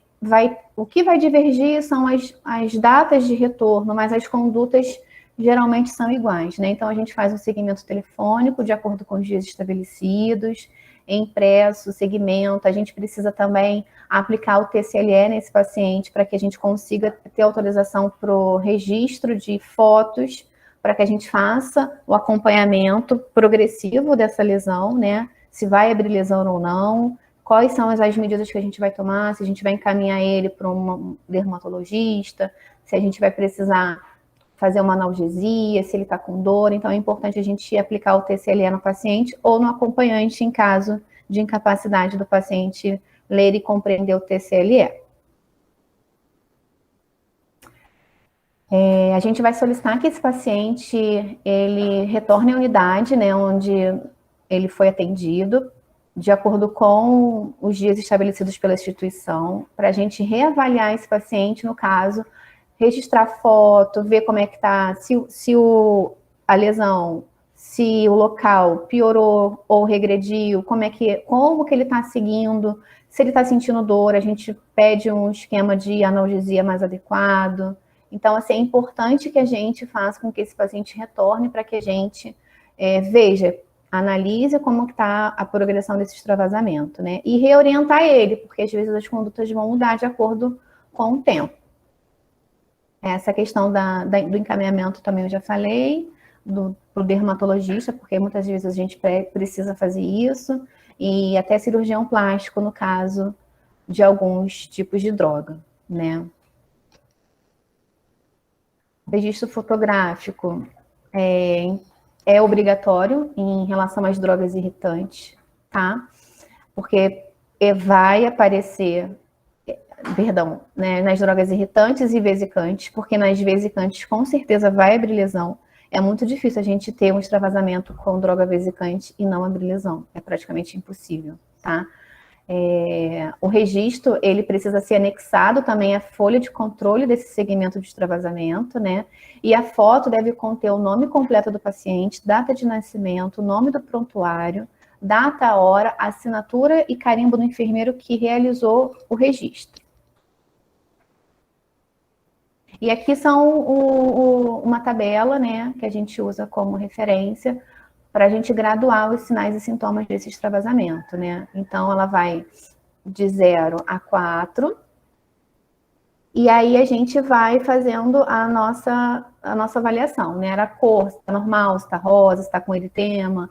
o que vai divergir são as datas de retorno, mas as condutas geralmente são iguais, né? Então, a gente faz um segmento telefônico de acordo com os dias estabelecidos, impresso, segmento. A gente precisa também aplicar o TCLE nesse paciente para que a gente consiga ter autorização para o registro de fotos, para que a gente faça o acompanhamento progressivo dessa lesão, né? Se vai abrir lesão ou não, quais são as medidas que a gente vai tomar, se a gente vai encaminhar ele para um dermatologista, se a gente vai precisar fazer uma analgesia, se ele está com dor. Então, é importante a gente aplicar o TCLE no paciente ou no acompanhante em caso de incapacidade do paciente ler e compreender o TCLE. A gente vai solicitar que esse paciente ele retorne à unidade, né, onde ele foi atendido, de acordo com os dias estabelecidos pela instituição, para a gente reavaliar esse paciente, no caso, registrar foto, ver como é que está, se a lesão, se o local piorou ou regrediu, como que ele está seguindo, se ele está sentindo dor, a gente pede um esquema de analgesia mais adequado. Então, assim, é importante que a gente faça com que esse paciente retorne para que a gente veja, analise como está a progressão desse extravasamento, né? E reorientar ele, porque às vezes as condutas vão mudar de acordo com o tempo. Essa questão do encaminhamento também eu já falei, pro dermatologista, porque muitas vezes a gente precisa fazer isso, e até cirurgião plástico, no caso de alguns tipos de droga, né? Registro fotográfico é obrigatório em relação às drogas irritantes, tá? Porque vai aparecer, perdão, né, nas drogas irritantes e vesicantes, porque nas vesicantes com certeza vai abrir lesão. É muito difícil a gente ter um extravasamento com droga vesicante e não abrir lesão. É praticamente impossível, tá? O registro, ele precisa ser anexado também à folha de controle desse segmento de extravasamento, né? E a foto deve conter o nome completo do paciente, data de nascimento, nome do prontuário, data, hora, assinatura e carimbo do enfermeiro que realizou o registro. E aqui são uma tabela, né, que a gente usa como referência para a gente graduar os sinais e sintomas desse extravasamento, né? Então, ela vai de 0 a 4, e aí a gente vai fazendo a nossa avaliação, né? A cor, se está normal, se está rosa, se está com eritema,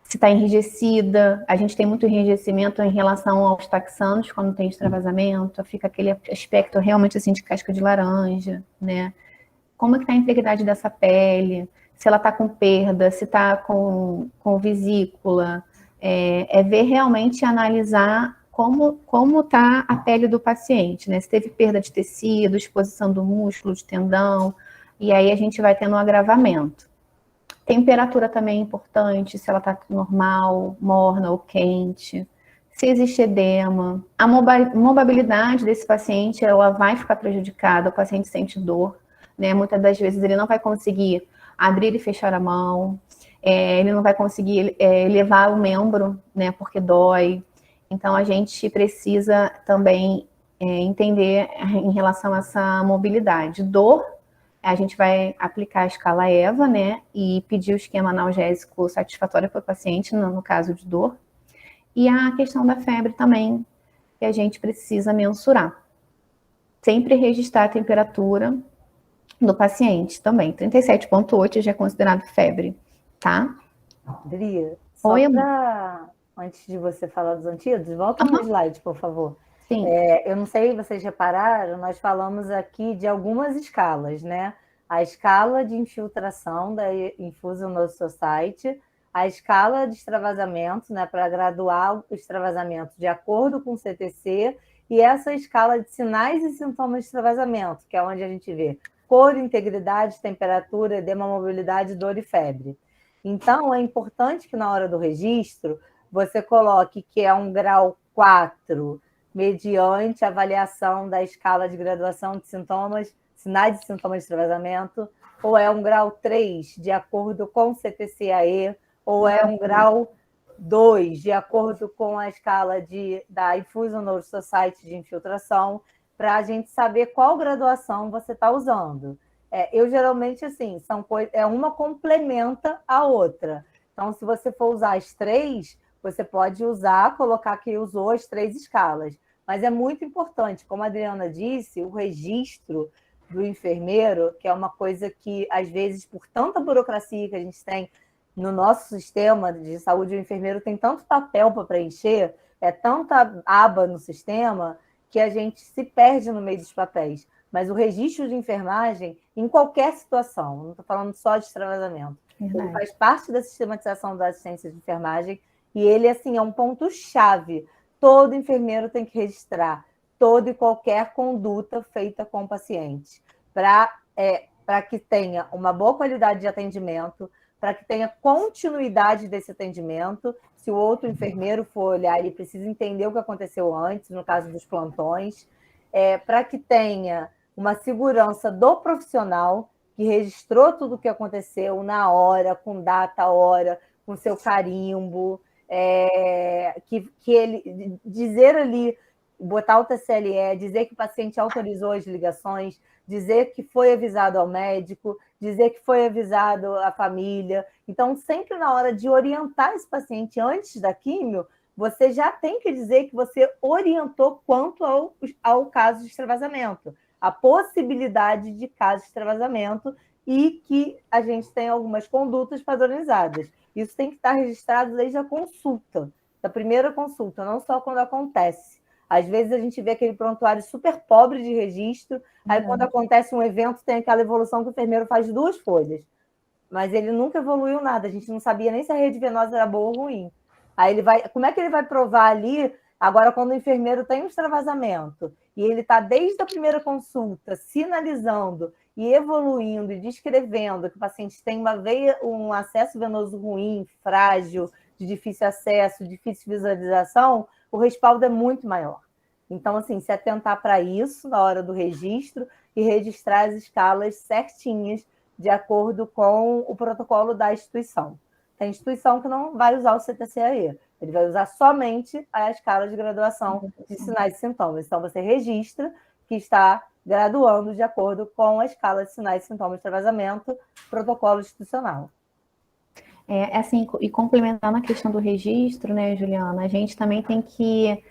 se está enrijecida. A gente tem muito enrijecimento em relação aos taxanos, quando tem extravasamento, fica aquele aspecto realmente assim de casca de laranja, né? Como é que está a integridade dessa pele, se ela está com perda, se está com vesícula, ver realmente analisar como está a pele do paciente, né? Se teve perda de tecido, exposição do músculo, de tendão, e aí a gente vai tendo um agravamento. Temperatura também é importante, se ela está normal, morna ou quente, se existe edema. A mobilidade desse paciente, ela vai ficar prejudicada, o paciente sente dor, né? Muitas das vezes ele não vai conseguir abrir e fechar a mão, ele não vai conseguir elevar o membro, né? Porque dói. Então, a gente precisa também entender em relação a essa mobilidade. Dor, a gente vai aplicar a escala EVA, né? E pedir o esquema analgésico satisfatório para o paciente, no caso de dor. E a questão da febre também, que a gente precisa mensurar. Sempre registrar a temperatura do paciente também. 37,8 já é considerado febre, tá? Adria, só para, antes de você falar dos antídotos, volta no slide, por favor. Sim. Eu não sei se vocês repararam, nós falamos aqui de algumas escalas, né? A escala de infiltração da Infusion Nose Society, a escala de extravasamento, né, para graduar o extravasamento de acordo com o CTC, e essa escala de sinais e sintomas de extravasamento, que é onde a gente vê cor, integridade, temperatura, edema, mobilidade, dor e febre. Então, é importante que na hora do registro você coloque que é um grau 4, mediante a avaliação da escala de graduação de sintomas, sinais e sintomas de extravasamento, ou é um grau 3, de acordo com o CTC-AE, ou é um grau 2, de acordo com a escala da Infusion Nose Society de infiltração, para a gente saber qual graduação você está usando. Eu geralmente, assim, uma complementa a outra. Então, se você for usar as 3, você pode colocar que usou as 3 escalas. Mas é muito importante, como a Adriana disse, o registro do enfermeiro, que é uma coisa que, às vezes, por tanta burocracia que a gente tem no nosso sistema de saúde, o enfermeiro tem tanto papel para preencher, tanta aba no sistema, que a gente se perde no meio dos papéis. Mas o registro de enfermagem, em qualquer situação, não estou falando só de extravasamento, ele faz parte da sistematização da assistência de enfermagem, e ele, assim, é um ponto-chave. Todo enfermeiro tem que registrar toda e qualquer conduta feita com o paciente, para que tenha uma boa qualidade de atendimento, para que tenha continuidade desse atendimento. Se o outro enfermeiro for olhar, ele precisa entender o que aconteceu antes, no caso dos plantões, para que tenha uma segurança do profissional que registrou tudo o que aconteceu na hora, com data, hora, com seu carimbo, que ele dizer ali, botar o TCLE, dizer que o paciente autorizou as ligações, dizer que foi avisado ao médico, dizer que foi avisado à família. Então, sempre na hora de orientar esse paciente antes da químio, você já tem que dizer que você orientou quanto ao caso de extravasamento, a possibilidade de caso de extravasamento, e que a gente tem algumas condutas padronizadas. Isso tem que estar registrado desde a consulta, da primeira consulta, não só quando acontece. Às vezes a gente vê aquele prontuário super pobre de registro, aí quando acontece um evento tem aquela evolução que o enfermeiro faz 2 folhas, mas ele nunca evoluiu nada, a gente não sabia nem se a rede venosa era boa ou ruim. Aí como é que ele vai provar ali, agora quando o enfermeiro tem um extravasamento, e ele está desde a primeira consulta sinalizando e evoluindo e descrevendo que o paciente tem um acesso venoso ruim, frágil, de difícil acesso, difícil visualização, o respaldo é muito maior. Então, assim, se atentar para isso na hora do registro e registrar as escalas certinhas de acordo com o protocolo da instituição. Tem instituição que não vai usar o CTCAE, ele vai usar somente a escala de graduação de sinais e sintomas. Então, você registra que está graduando de acordo com a escala de sinais e sintomas de extravasamento, protocolo institucional. Assim, e complementando a questão do registro, né, Juliana, a gente também tem que...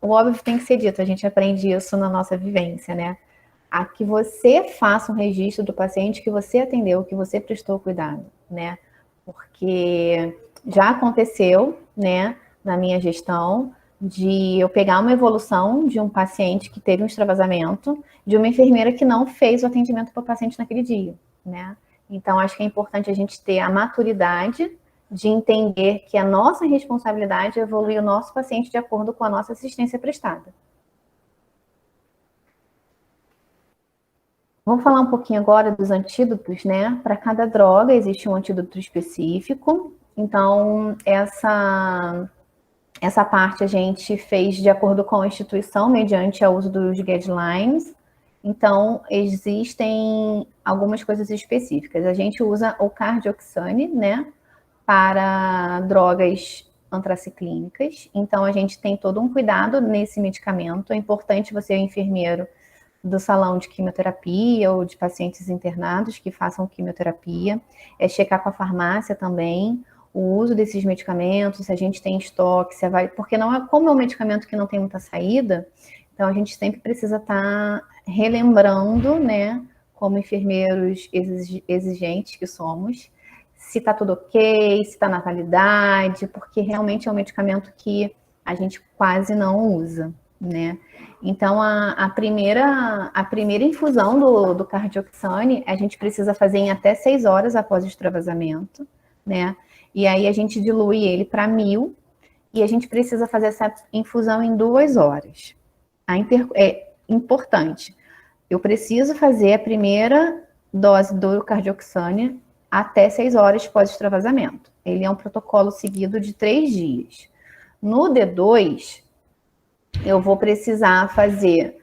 o óbvio tem que ser dito, a gente aprende isso na nossa vivência, né? A que você faça um registro do paciente que você atendeu, que você prestou cuidado, né? Porque já aconteceu, né, na minha gestão, de eu pegar uma evolução de um paciente que teve um extravasamento, de uma enfermeira que não fez o atendimento para o paciente naquele dia, né? Então, acho que é importante a gente ter a maturidade de entender que a nossa responsabilidade é evoluir o nosso paciente de acordo com a nossa assistência prestada. Vamos falar um pouquinho agora dos antídotos, né? Para cada droga existe um antídoto específico. Então, essa parte a gente fez de acordo com a instituição, mediante o uso dos guidelines. Então, existem algumas coisas específicas. A gente usa o Cardioxane, né, para drogas antraciclínicas. Então, a gente tem todo um cuidado nesse medicamento. É importante você, enfermeiro do salão de quimioterapia ou de pacientes internados que façam quimioterapia, checar com a farmácia também o uso desses medicamentos, se a gente tem estoque, porque como é um medicamento que não tem muita saída, então a gente sempre precisa estar relembrando, né, como enfermeiros exigentes que somos, se está tudo ok, se está na validade, porque realmente é um medicamento que a gente quase não usa, né? Então, a primeira infusão do Cardioxane, a gente precisa fazer em até 6 horas após o extravasamento, né? E aí a gente dilui ele para 1000 e a gente precisa fazer essa infusão em 2 horas. É importante. Eu preciso fazer a primeira dose do Cardioxane até 6 horas pós-extravasamento. Ele é um protocolo seguido de 3 dias. No D2, eu vou precisar fazer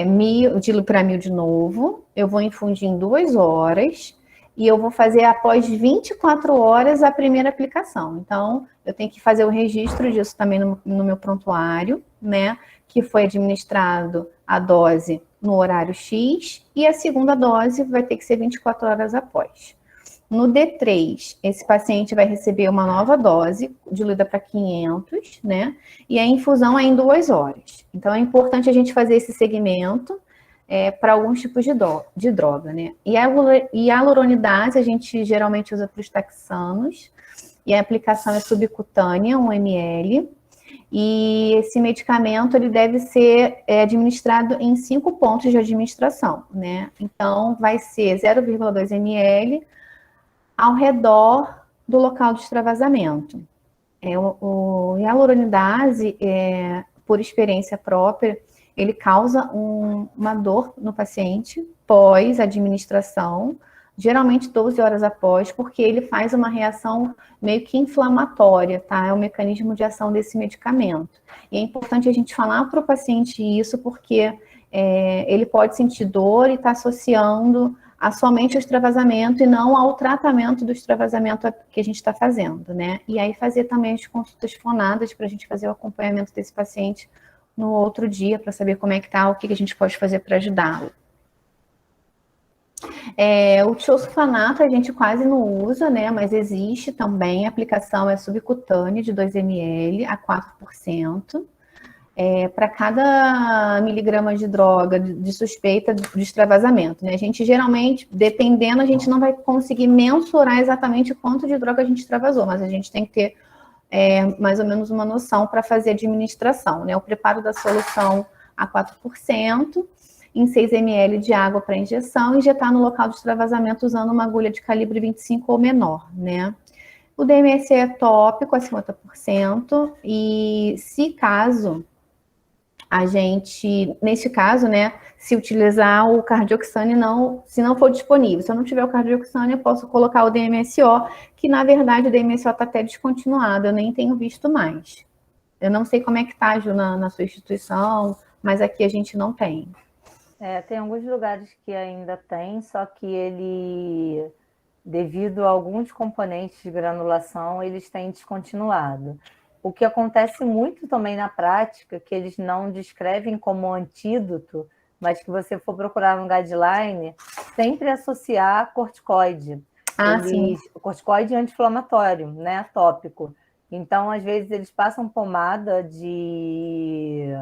1000 para 1000 de novo, eu vou infundir em 2 horas e eu vou fazer após 24 horas a primeira aplicação. Então, eu tenho que fazer o registro disso também no meu prontuário, né? Que foi administrado a dose no horário X e a segunda dose vai ter que ser 24 horas após. No D3, esse paciente vai receber uma nova dose, diluída para 500, né? E a infusão é em 2 horas. Então, é importante a gente fazer esse segmento para alguns tipos de droga, né? E a hialuronidase a gente geralmente usa para os taxanos, e a aplicação é subcutânea, 1 ml. E esse medicamento ele deve ser administrado em 5 pontos de administração, né? Então, vai ser 0,2 ml ao redor do local de extravasamento. O hialuronidase, por experiência própria, ele causa uma dor no paciente pós-administração, geralmente 12 horas após, porque ele faz uma reação meio que inflamatória, tá? É o mecanismo de ação desse medicamento. E é importante a gente falar para o paciente isso, porque ele pode sentir dor e está associando somente ao extravasamento e não ao tratamento do extravasamento que a gente está fazendo, né? E aí fazer também as consultas fonadas para a gente fazer o acompanhamento desse paciente no outro dia, para saber como é que tá, o que a gente pode fazer para ajudá-lo. O tiosulfanato a gente quase não usa, né? Mas existe também, a aplicação é subcutânea de 2 ml a 4%. Para cada miligrama de droga de suspeita de extravasamento, né? A gente geralmente, dependendo, a gente não vai conseguir mensurar exatamente quanto de droga a gente extravasou, mas a gente tem que ter mais ou menos uma noção para fazer a administração, né? O preparo da solução a 4%, em 6 ml de água para injeção, e injetar no local de extravasamento usando uma agulha de calibre 25 ou menor, né? O DMSE é tópico a 50%, e se caso a gente, neste caso, né, se utilizar o cardioxane, se não for disponível, se eu não tiver o cardioxane, eu posso colocar o DMSO, que na verdade o DMSO está até descontinuado, eu nem tenho visto mais. Eu não sei como é que está, Ju, na sua instituição, mas aqui a gente não tem. Tem alguns lugares que ainda tem, só que ele, devido a alguns componentes de granulação, eles têm descontinuado. O que acontece muito também na prática, que eles não descrevem como antídoto, mas que você for procurar no guideline, sempre associar corticoide. Sim. O corticoide é anti-inflamatório, né, tópico. Então, às vezes, eles passam pomada de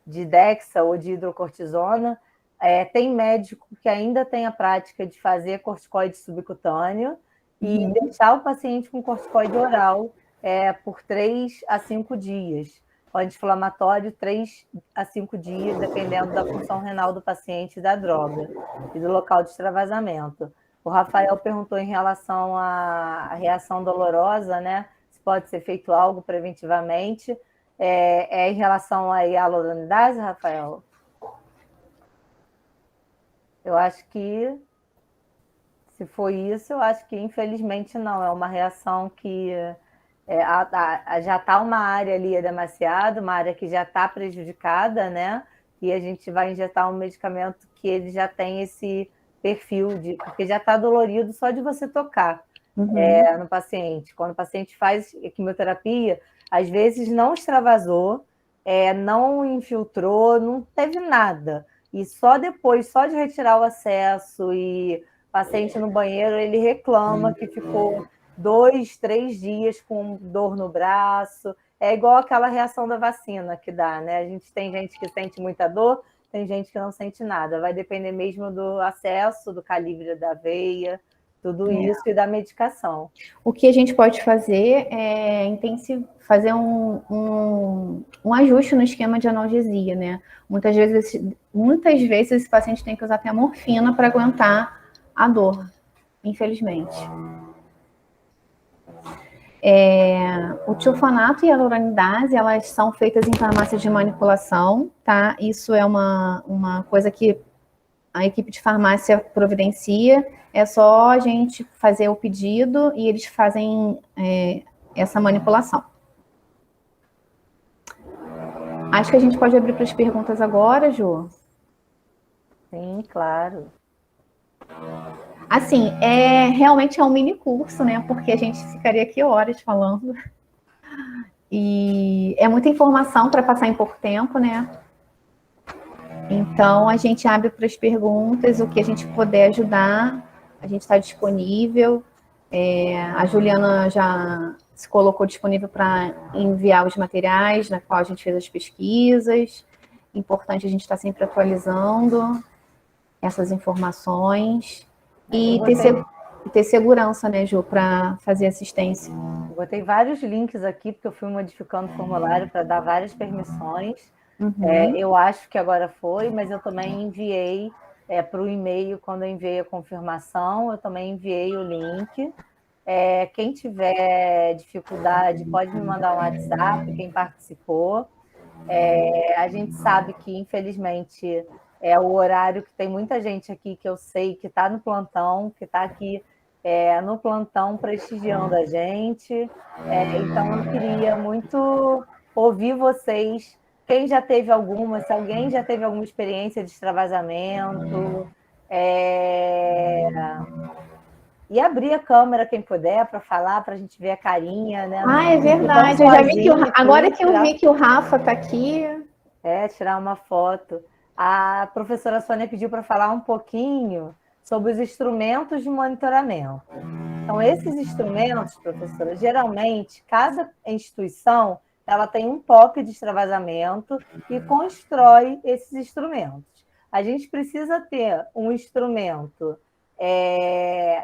Dexa ou de hidrocortisona. Tem médico que ainda tem a prática de fazer corticoide subcutâneo e deixar o paciente com corticoide oral por 3 a 5 dias. O anti-inflamatório, 3 a 5 dias, dependendo da função renal do paciente e da droga e do local de extravasamento. O Rafael perguntou em relação à reação dolorosa, né? Se pode ser feito algo preventivamente. Em relação à hialuronidase, Rafael? Eu acho que, se foi isso, eu acho que infelizmente não. É uma reação que já está uma área ali edemaciada, uma área que já está prejudicada, né? E a gente vai injetar um medicamento que ele já tem esse perfil, porque já está dolorido só de você tocar no paciente. Quando o paciente faz quimioterapia, às vezes não extravasou, não infiltrou, não teve nada. E só depois, só de retirar o acesso e o paciente no banheiro, ele reclama que ficou 2, 3 dias com dor no braço. É igual aquela reação da vacina que dá, né? A gente tem gente que sente muita dor, tem gente que não sente nada. Vai depender mesmo do acesso, do calibre da veia, tudo isso e da medicação. O que a gente pode fazer é fazer um ajuste no esquema de analgesia, né? Muitas vezes esse paciente tem que usar até morfina para aguentar a dor, infelizmente. O tiofanato e a hialuronidase, elas são feitas em farmácias de manipulação, tá? Isso é uma coisa que a equipe de farmácia providencia. É só a gente fazer o pedido e eles fazem essa manipulação. Acho que a gente pode abrir para as perguntas agora, Ju. Sim, claro. Assim, realmente é um mini curso, né? Porque a gente ficaria aqui horas falando. E é muita informação para passar em pouco tempo, né? Então, a gente abre para as perguntas, o que a gente puder ajudar, a gente está disponível. A Juliana já se colocou disponível para enviar os materiais na qual a gente fez as pesquisas. Importante a gente estar sempre atualizando essas informações e ter segurança, né, Ju, para fazer assistência. Eu botei vários links aqui, porque eu fui modificando o formulário para dar várias permissões. Eu acho que agora foi, mas eu também enviei para o e-mail, quando eu enviei a confirmação, eu também enviei o link. Quem tiver dificuldade, pode me mandar um WhatsApp, quem participou. A gente sabe que, infelizmente, é o horário que tem muita gente aqui que eu sei que está no plantão, que está aqui no plantão prestigiando a gente. Então, eu queria muito ouvir vocês. Quem já teve alguma, se alguém já teve alguma experiência de extravasamento, e abrir a câmera quem puder para falar, para a gente ver a carinha, né? É verdade. Eu já vi que agora que eu vi que o Rafa está aqui. Tirar uma foto. A professora Sônia pediu para falar um pouquinho sobre os instrumentos de monitoramento. Então, esses instrumentos, professora, geralmente, cada instituição ela tem um POC de extravasamento e constrói esses instrumentos. A gente precisa ter um instrumento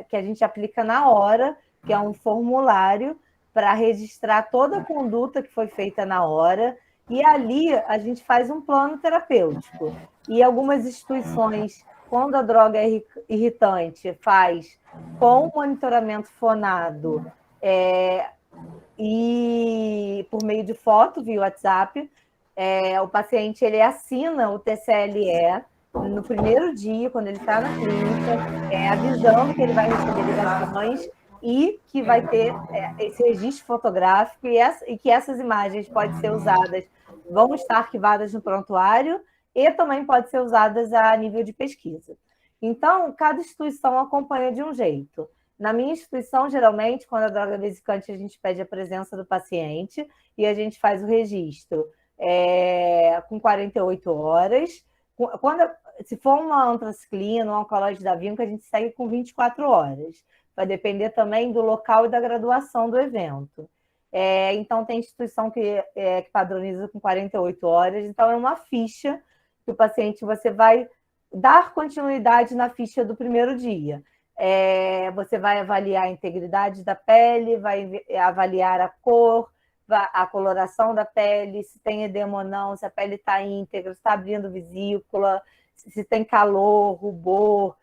que a gente aplica na hora, que é um formulário para registrar toda a conduta que foi feita na hora, e ali a gente faz um plano terapêutico. E algumas instituições, quando a droga é irritante, faz com monitoramento fonado e por meio de foto via WhatsApp. O paciente ele assina o TCLE no primeiro dia, quando ele está na clínica, avisando que ele vai receber ligações e que vai ter esse registro fotográfico e que essas imagens podem ser usadas, vão estar arquivadas no prontuário e também podem ser usadas a nível de pesquisa. Então, cada instituição acompanha de um jeito. Na minha instituição, geralmente, quando a droga é vesicante, a gente pede a presença do paciente e a gente faz o registro com 48 horas. Se for uma antraciclina, um alcaloide da vinca, a gente segue com 24 horas. Vai depender também do local e da graduação do evento. Então, tem instituição que padroniza com 48 horas. Então, é uma ficha que o paciente, você vai dar continuidade na ficha do primeiro dia. Você vai avaliar a integridade da pele, vai avaliar a cor, a coloração da pele, se tem edema ou não, se a pele está íntegra, se está abrindo vesícula, se tem calor, rubor,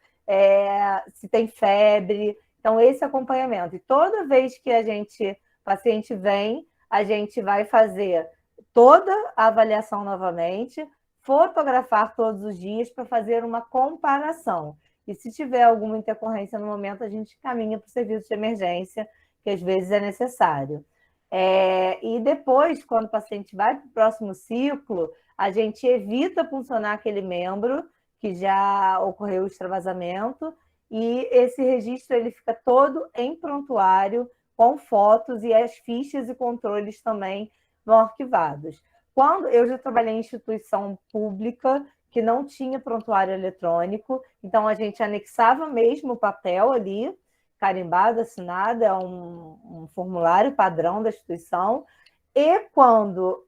se tem febre. Então, esse acompanhamento. E toda vez que o paciente vem, a gente vai fazer toda a avaliação novamente, fotografar todos os dias para fazer uma comparação. E se tiver alguma intercorrência no momento, a gente caminha para o serviço de emergência, que às vezes é necessário. E depois, quando o paciente vai para o próximo ciclo, a gente evita puncionar aquele membro que já ocorreu o extravasamento, e esse registro ele fica todo em prontuário, com fotos, e as fichas e controles também vão arquivados. Quando eu já trabalhei em instituição pública que não tinha prontuário eletrônico, então a gente anexava mesmo o papel ali, carimbado, assinado, é um formulário padrão da instituição. E quando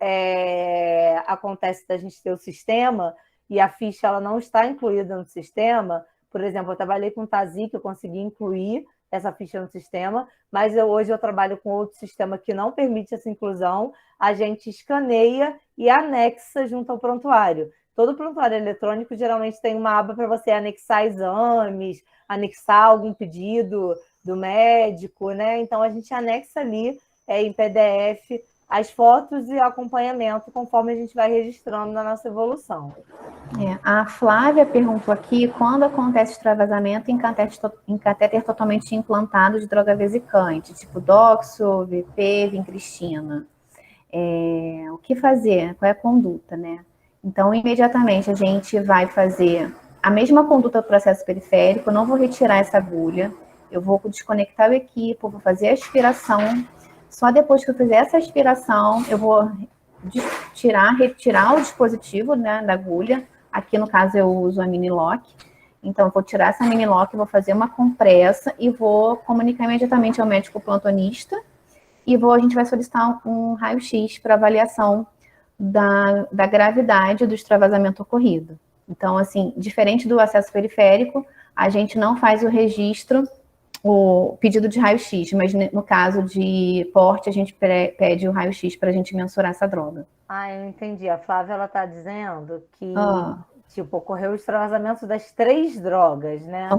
acontece da gente ter o sistema e a ficha ela não está incluída no sistema, por exemplo, eu trabalhei com o TASI, que eu consegui incluir essa ficha no sistema, mas hoje eu trabalho com outro sistema que não permite essa inclusão, a gente escaneia e anexa junto ao prontuário. Todo prontuário eletrônico geralmente tem uma aba para você anexar exames, anexar algum pedido do médico, né? Então a gente anexa ali em PDF as fotos e acompanhamento conforme a gente vai registrando na nossa evolução. A Flávia perguntou aqui quando acontece extravasamento em catéter totalmente implantado de droga vesicante, tipo Doxo, VP, Vincristina. O que fazer? Qual é a conduta, né? Então, imediatamente a gente vai fazer a mesma conduta do processo periférico, eu não vou retirar essa agulha, eu vou desconectar o equipo, vou fazer a aspiração. Só depois que eu fizer essa aspiração, eu vou retirar o dispositivo, né, da agulha. Aqui, no caso, eu uso a mini lock. Então, eu vou tirar essa mini lock, vou fazer uma compressa e vou comunicar imediatamente ao médico plantonista. E a gente vai solicitar um raio-x para avaliação da gravidade do extravasamento ocorrido. Então, assim, diferente do acesso periférico, a gente não faz o registro, o pedido de raio-x, mas no caso de porte, a gente pede o raio-x para a gente mensurar essa droga. Eu entendi. A Flávia está dizendo que ocorreu o extravasamento das 3 drogas, né?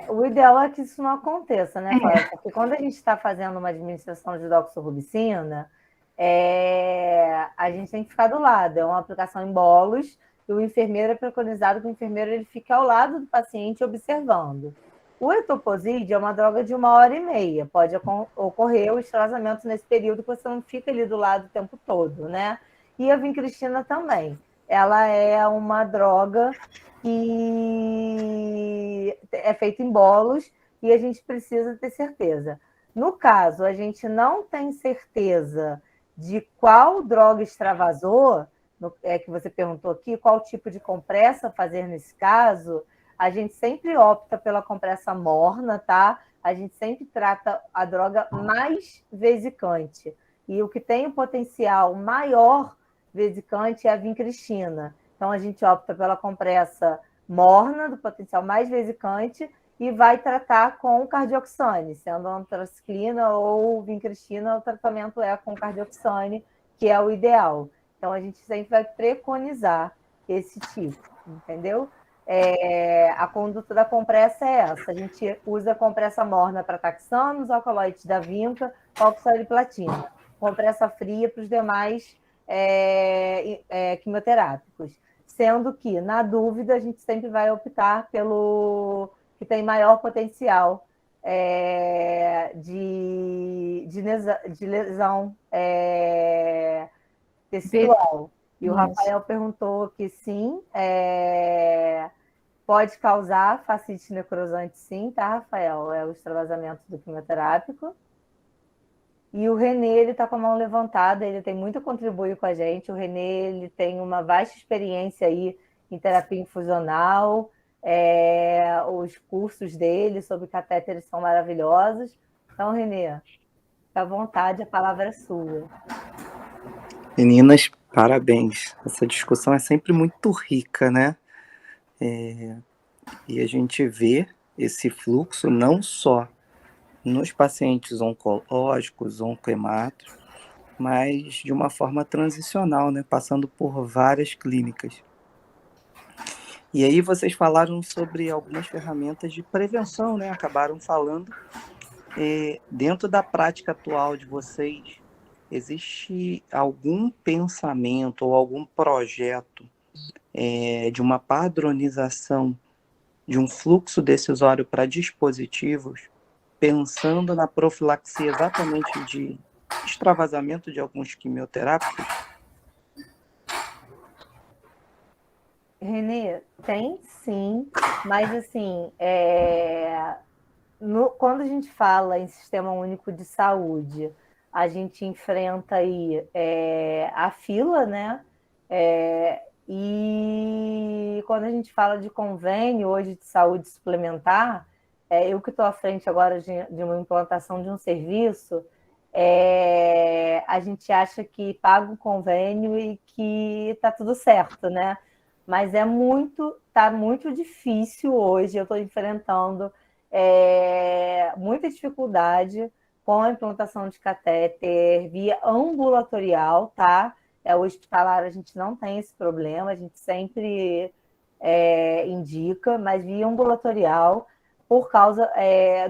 O ideal é que isso não aconteça, né, Flávia? Porque quando a gente está fazendo uma administração de doxorubicina, a gente tem que ficar do lado. É uma aplicação em bolos e o enfermeiro é preconizado que o enfermeiro ele fique ao lado do paciente observando. O etoposide é uma droga de 1h30. Pode ocorrer o extravasamento nesse período que você não fica ali do lado o tempo todo, né? E a vincristina também. Ela é uma droga que é feita em bolos e a gente precisa ter certeza. No caso, a gente não tem certeza de qual droga extravasou, que você perguntou aqui, qual tipo de compressa fazer nesse caso, a gente sempre opta pela compressa morna, tá? A gente sempre trata a droga mais vesicante. E o que tem o potencial maior vesicante é a vincristina. Então, a gente opta pela compressa morna, do potencial mais vesicante, e vai tratar com cardioxane, sendo antraciclina ou vincristina, o tratamento é com cardioxane, que é o ideal. Então, a gente sempre vai preconizar esse tipo, entendeu? A conduta da compressa é essa. A gente usa a compressa morna para taxanos, alcaloides da vinca, oxaliplatina. Compressa fria para os demais quimioterápicos. Sendo que, na dúvida, a gente sempre vai optar pelo que tem maior potencial de lesão tecidual. E o Rafael perguntou que sim, pode causar fascite necrosante, sim, tá, Rafael? É o extravasamento do quimioterápico. E o Renê, ele está com a mão levantada, ele tem muito a contribuir com a gente. O Renê, ele tem uma vasta experiência aí em terapia infusional, os cursos dele sobre catéteres são maravilhosos. Então, Renê, fica à vontade, a palavra é sua. Meninas, parabéns. Essa discussão é sempre muito rica, né? E a gente vê esse fluxo não só nos pacientes oncológicos, oncohematos, mas de uma forma transicional, né? Passando por várias clínicas. E aí vocês falaram sobre algumas ferramentas de prevenção, né? Acabaram falando. Dentro da prática atual de vocês, existe algum pensamento ou algum projeto de uma padronização de um fluxo decisório para dispositivos, pensando na profilaxia exatamente de extravasamento de alguns quimioterápicos? Renê, tem sim, mas assim, quando a gente fala em Sistema Único de Saúde, a gente enfrenta aí a fila, né? E quando a gente fala de convênio hoje de saúde suplementar, eu que estou à frente agora de uma implantação de um serviço, a gente acha que paga o convênio e que está tudo certo, né? Mas tá muito difícil hoje, eu estou enfrentando muita dificuldade com a implantação de catéter via ambulatorial, tá? O hospitalar a gente não tem esse problema, a gente sempre indica, mas via ambulatorial por causa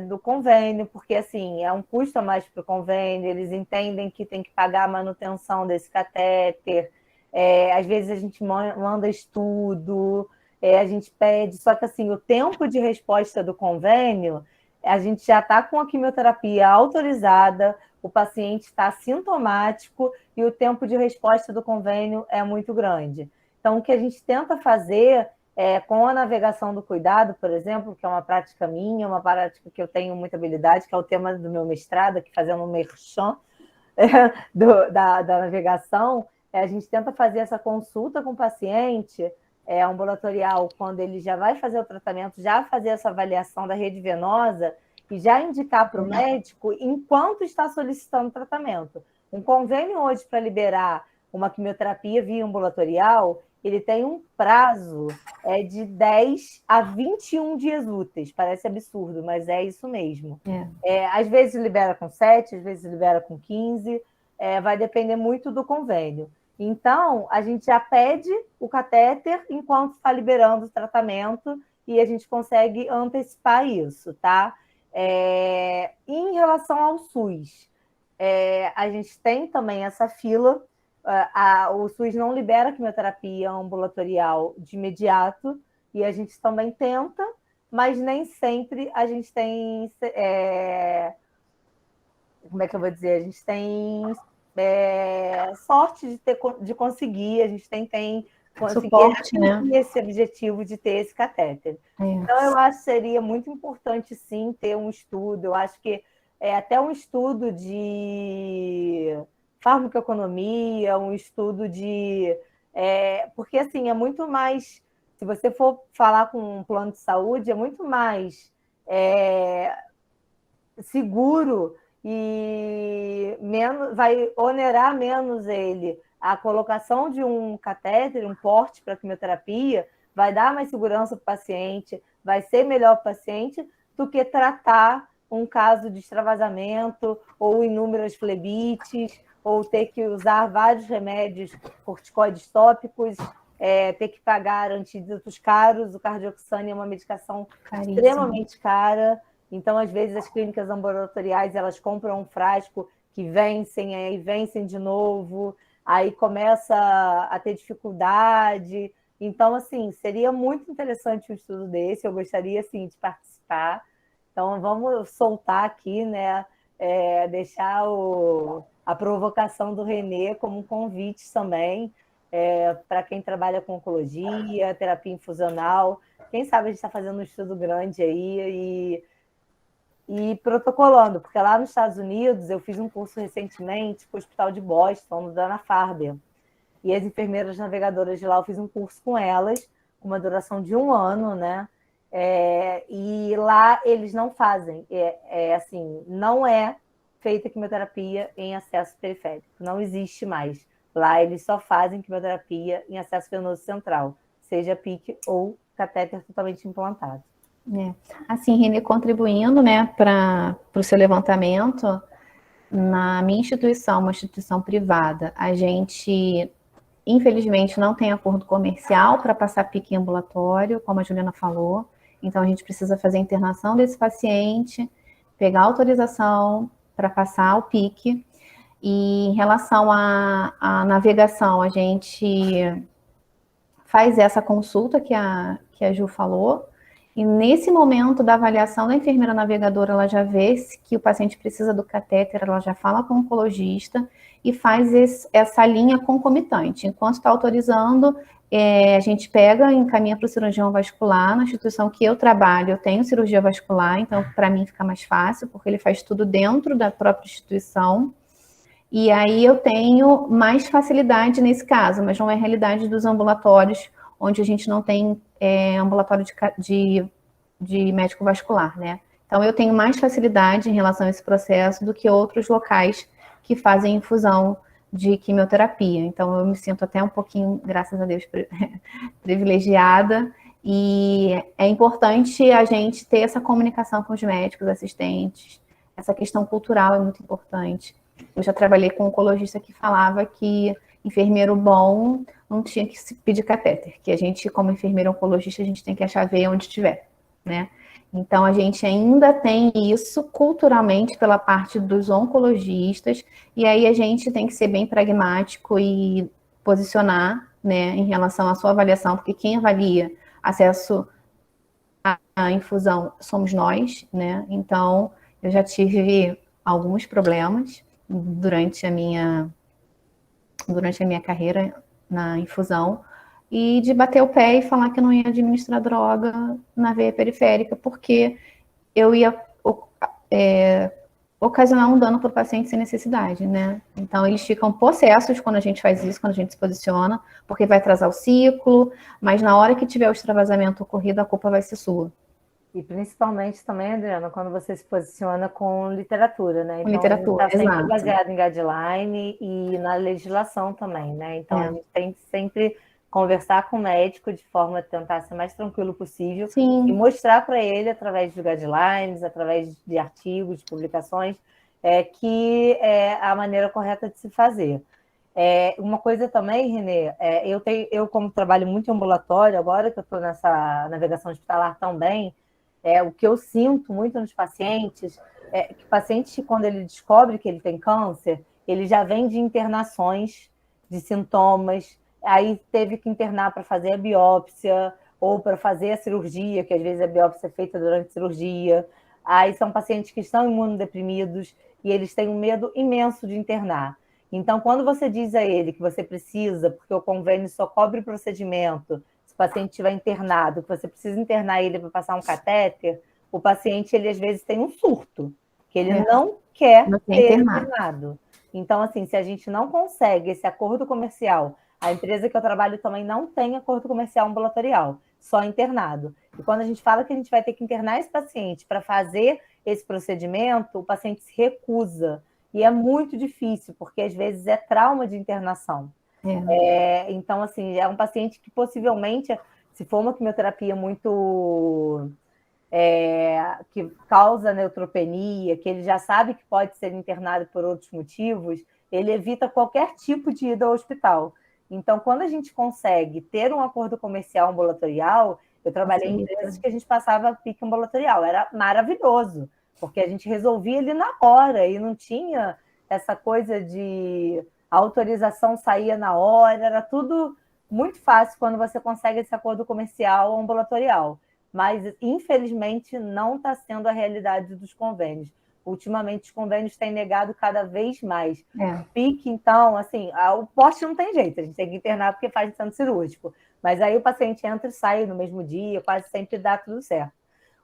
do convênio, porque assim, é um custo a mais para o convênio, eles entendem que tem que pagar a manutenção desse catéter, às vezes a gente manda estudo, a gente pede, só que assim, o tempo de resposta do convênio, a gente já está com a quimioterapia autorizada, o paciente está sintomático e o tempo de resposta do convênio é muito grande. Então, o que a gente tenta fazer com a navegação do cuidado, por exemplo, que é uma prática minha, uma prática que eu tenho muita habilidade, que é o tema do meu mestrado, aqui fazendo um merchan da navegação, a gente tenta fazer essa consulta com o paciente ambulatorial, quando ele já vai fazer o tratamento, já fazer essa avaliação da rede venosa e já indicar para o médico enquanto está solicitando tratamento. Um convênio hoje para liberar uma quimioterapia via ambulatorial, ele tem um prazo de 10 a 21 dias úteis. Parece absurdo, mas é isso mesmo. Às vezes libera com 7, às vezes libera com 15, vai depender muito do convênio. Então, a gente já pede o catéter enquanto está liberando o tratamento e a gente consegue antecipar isso, tá? Em relação ao SUS, a gente tem também essa fila. O SUS não libera quimioterapia ambulatorial de imediato, e a gente também tenta, mas nem sempre a gente tem. Como é que eu vou dizer? A gente tem sorte de conseguir, a gente tem conseguir Suporte, né? esse objetivo de ter esse catéter. Então, eu acho que seria muito importante, sim, ter um estudo. Eu acho que até um estudo de farmacoeconomia, um estudo de... porque, assim, é muito mais... Se você for falar com um plano de saúde, é muito mais seguro e vai onerar menos ele. A colocação de um catéter, um porte para quimioterapia, vai dar mais segurança para o paciente, vai ser melhor para o paciente do que tratar um caso de extravasamento ou inúmeras flebites, ou ter que usar vários remédios corticoides tópicos, ter que pagar antídotos caros. O Cardioxane é uma medicação extremamente cara. Então, às vezes, as clínicas ambulatoriais, elas compram um frasco que vencem, aí vencem de novo, aí começa a ter dificuldade. Então, assim, seria muito interessante um estudo desse, eu gostaria, assim, de participar. Então, vamos soltar aqui, né, deixar a provocação do Renê como um convite também, para quem trabalha com oncologia, terapia infusional. Quem sabe a gente está fazendo um estudo grande aí e protocolando, porque lá nos Estados Unidos eu fiz um curso recentemente com o Hospital de Boston, no Dana-Farber, e as enfermeiras navegadoras de lá, eu fiz um curso com elas, com uma duração de 1 ano, né? E lá eles não fazem, assim, não é feita quimioterapia em acesso periférico, não existe mais. Lá eles só fazem quimioterapia em acesso venoso central, seja PIC ou catéter totalmente implantado. Assim, Renê, contribuindo, né, para o seu levantamento, na minha instituição, uma instituição privada, a gente, infelizmente, não tem acordo comercial para passar PIC em ambulatório, como a Juliana falou. Então, a gente precisa fazer a internação desse paciente, pegar a autorização para passar o PIC. E em relação à navegação, a gente faz essa consulta que a Ju falou, e nesse momento da avaliação da enfermeira navegadora, ela já vê que o paciente precisa do catéter, ela já fala com o oncologista e faz essa linha concomitante. Enquanto está autorizando, a gente pega e encaminha para o cirurgião vascular. Na instituição que eu trabalho, eu tenho cirurgia vascular, então para mim fica mais fácil, porque ele faz tudo dentro da própria instituição. E aí eu tenho mais facilidade nesse caso, mas não é a realidade dos ambulatórios, onde a gente não tem ambulatório de médico vascular, né? Então eu tenho mais facilidade em relação a esse processo do que outros locais que fazem infusão de quimioterapia. Então eu me sinto até um pouquinho, graças a Deus, privilegiada. E é importante a gente ter essa comunicação com os médicos assistentes. Essa questão cultural é muito importante. Eu já trabalhei com um oncologista que falava que enfermeiro bom não tinha que se pedir catéter, que a gente, como enfermeiro oncologista, a gente tem que achar a veia onde estiver, né? Então, a gente ainda tem isso culturalmente pela parte dos oncologistas, e aí a gente tem que ser bem pragmático e posicionar, né, em relação à sua avaliação, porque quem avalia acesso à infusão somos nós, né? Então, eu já tive alguns problemas durante a minha carreira na infusão, e de bater o pé e falar que eu não ia administrar droga na veia periférica, porque eu ia ocasionar um dano para o paciente sem necessidade, né? Então, eles ficam possessos quando a gente faz isso, quando a gente se posiciona, porque vai atrasar o ciclo, mas na hora que tiver o extravasamento ocorrido, a culpa vai ser sua. E principalmente também, Adriana, quando você se posiciona com literatura, né? Então, literatura, a gente está sempre exato. baseado em guideline e na legislação também, né? Então, a gente tem que sempre conversar com o médico de forma a tentar ser mais tranquilo possível. Sim. E mostrar para ele, através de guidelines, através de artigos, de publicações, que é a maneira correta de se fazer. Uma coisa também, Renê, eu como trabalho muito em ambulatório, agora que eu estou nessa navegação hospitalar também, O que eu sinto muito nos pacientes é que o paciente, quando ele descobre que ele tem câncer, ele já vem de internações, de sintomas, aí teve que internar para fazer a biópsia ou para fazer a cirurgia, que às vezes a biópsia é feita durante a cirurgia. Aí são pacientes que estão imunodeprimidos e eles têm um medo imenso de internar. Então, quando você diz a ele que você precisa, porque o convênio só cobre o procedimento, se o paciente estiver internado, que você precisa internar ele para passar um catéter, o paciente, ele às vezes tem um surto, que ele não quer ser internado. Então, assim, se a gente não consegue esse acordo comercial, a empresa que eu trabalho também não tem acordo comercial ambulatorial, só internado. E quando a gente fala que a gente vai ter que internar esse paciente para fazer esse procedimento, o paciente se recusa. E é muito difícil, porque às vezes é trauma de internação. Então, assim, é um paciente que possivelmente, se for uma quimioterapia muito... que causa neutropenia, que ele já sabe que pode ser internado por outros motivos, ele evita qualquer tipo de ida ao hospital. Então, quando a gente consegue ter um acordo comercial ambulatorial, eu trabalhei em empresas que a gente passava pique ambulatorial, era maravilhoso, porque a gente resolvia ele na hora e não tinha essa coisa de a autorização saía na hora, era tudo muito fácil quando você consegue esse acordo comercial ambulatorial. Mas, infelizmente, não está sendo a realidade dos convênios. Ultimamente, os convênios têm negado cada vez mais. PIC, então, assim, o porte não tem jeito, a gente tem que internar porque faz de centro cirúrgico. Mas aí o paciente entra e sai no mesmo dia, quase sempre dá tudo certo.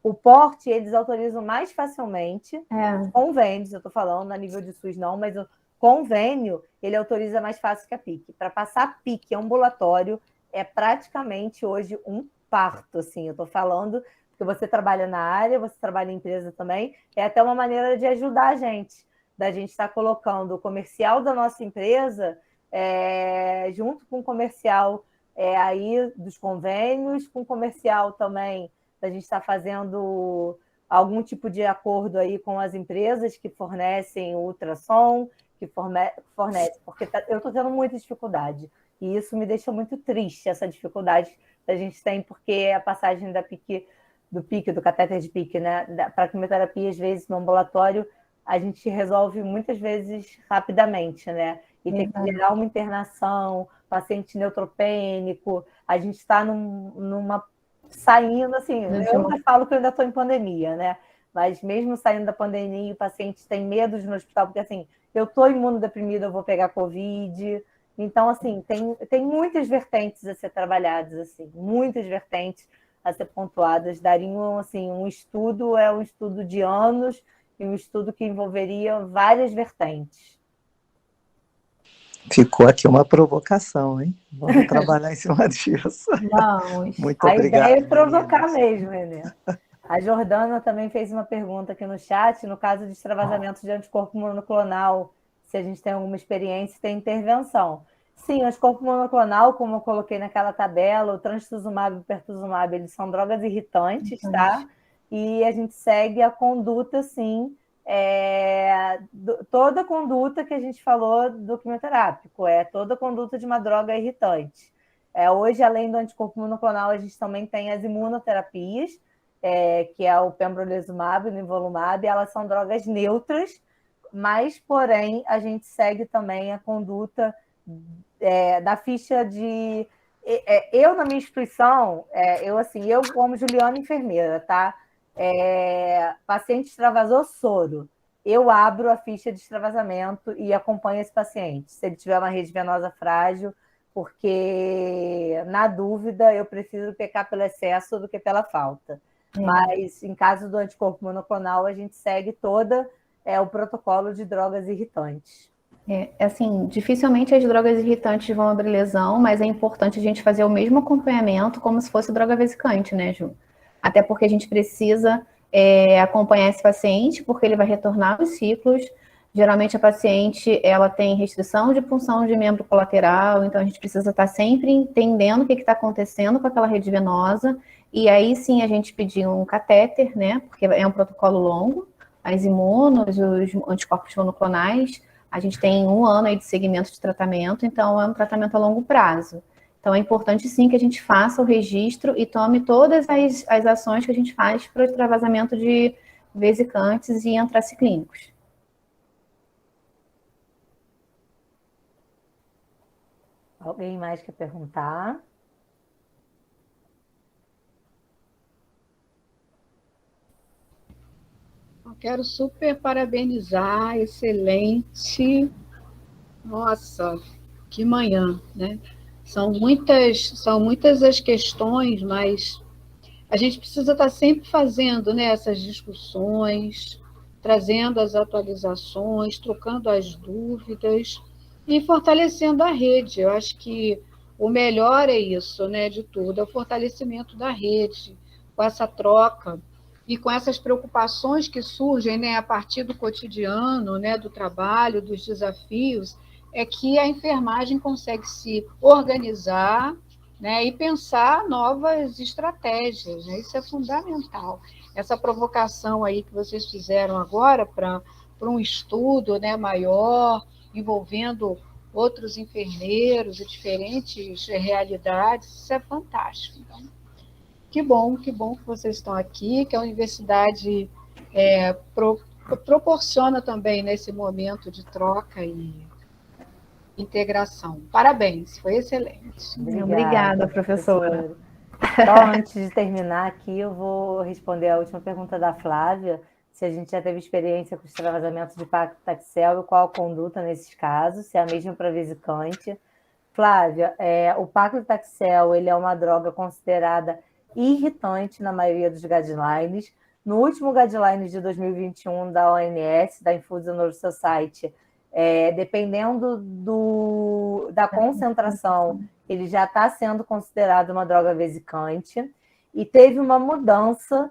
O porte, eles autorizam mais facilmente, os convênios, eu estou falando a nível de SUS não, mas o convênio, ele autoriza mais fácil que a PIC. Para passar PIC ambulatório, é praticamente hoje um parto, assim, eu estou falando, porque você trabalha na área, você trabalha em empresa também, é até uma maneira de ajudar a gente, da gente estar colocando o comercial da nossa empresa junto com o comercial aí dos convênios, com o comercial também, da gente estar fazendo algum tipo de acordo aí com as empresas que fornecem o ultrassom, que fornecem, porque eu estou tendo muita dificuldade, e isso me deixa muito triste, essa dificuldade que a gente tem, porque a passagem do catéter de PIC, né, para a quimioterapia, às vezes, no ambulatório, a gente resolve muitas vezes rapidamente, né? E tem que gerar uma internação, paciente neutropênico, a gente está saindo, assim, eu ainda falo que eu ainda estou em pandemia, né? Mas mesmo saindo da pandemia, o paciente tem medo de ir no hospital, porque assim, eu estou imunodeprimida, eu vou pegar Covid. Então, assim, tem muitas vertentes a ser trabalhadas, assim, muitas vertentes a ser pontuadas. Dariam, assim, um estudo de anos e um estudo que envolveria várias vertentes. Ficou aqui uma provocação, hein? Vamos trabalhar em cima disso. Vamos. Muito obrigado. A ideia é provocar mesmo, Renê. A Jordana também fez uma pergunta aqui no chat, no caso de extravasamento de anticorpo monoclonal, se a gente tem alguma experiência e tem intervenção. Sim, o anticorpo monoclonal, como eu coloquei naquela tabela, o trastuzumab e o pertuzumab, eles são drogas irritantes, tá? E a gente segue a conduta, sim, toda a conduta que a gente falou do quimioterápico, toda a conduta de uma droga irritante. Hoje, além do anticorpo monoclonal, a gente também tem as imunoterapias, que é o pembrolizumab e o nivolumab, elas são drogas neutras, mas, porém, a gente segue também a conduta da ficha de... Eu, na minha instituição, eu como Juliana enfermeira, tá? Paciente extravasou soro, eu abro a ficha de extravasamento e acompanho esse paciente, se ele tiver uma rede venosa frágil, porque, na dúvida, eu prefiro pecar pelo excesso do que pela falta. Mas, em caso do anticorpo monoclonal, a gente segue toda o protocolo de drogas irritantes. Assim, dificilmente as drogas irritantes vão abrir lesão, mas é importante a gente fazer o mesmo acompanhamento como se fosse droga vesicante, né, Ju? Até porque a gente precisa acompanhar esse paciente, porque ele vai retornar aos ciclos. Geralmente a paciente, ela tem restrição de punção de membro colateral, então a gente precisa estar sempre entendendo o que está acontecendo com aquela rede venosa, e aí sim a gente pedir um catéter, né, porque é um protocolo longo, as imunos, os anticorpos monoclonais, a gente tem 1 ano aí de segmento de tratamento, então é um tratamento a longo prazo. Então, é importante, sim, que a gente faça o registro e tome todas as ações que a gente faz para o extravasamento de vesicantes e antraciclínicos. Alguém mais quer perguntar? Eu quero super parabenizar, excelente. Nossa, que manhã, né? São muitas as questões, mas a gente precisa estar sempre fazendo, né, essas discussões, trazendo as atualizações, trocando as dúvidas e fortalecendo a rede. Eu acho que o melhor é isso, né, de tudo, é o fortalecimento da rede, com essa troca e com essas preocupações que surgem, né, a partir do cotidiano, né, do trabalho, dos desafios, é que a enfermagem consegue se organizar, né, e pensar novas estratégias, né? Isso é fundamental. Essa provocação aí que vocês fizeram agora para um estudo, né, maior, envolvendo outros enfermeiros e diferentes realidades, isso é fantástico. Então, que bom que vocês estão aqui, que a universidade proporciona também nesse momento de troca e integração. Parabéns, foi excelente. Obrigada, professora. Só antes de terminar aqui, eu vou responder a última pergunta da Flávia, se a gente já teve experiência com extravasamento de paclitaxel e qual a conduta nesses casos, se é a mesma para vesicante. Flávia, o paclitaxel ele é uma droga considerada irritante na maioria dos guidelines. No último guideline de 2021 da OMS, da Infusion Neuro Society, dependendo da concentração, ele já está sendo considerado uma droga vesicante, e teve uma mudança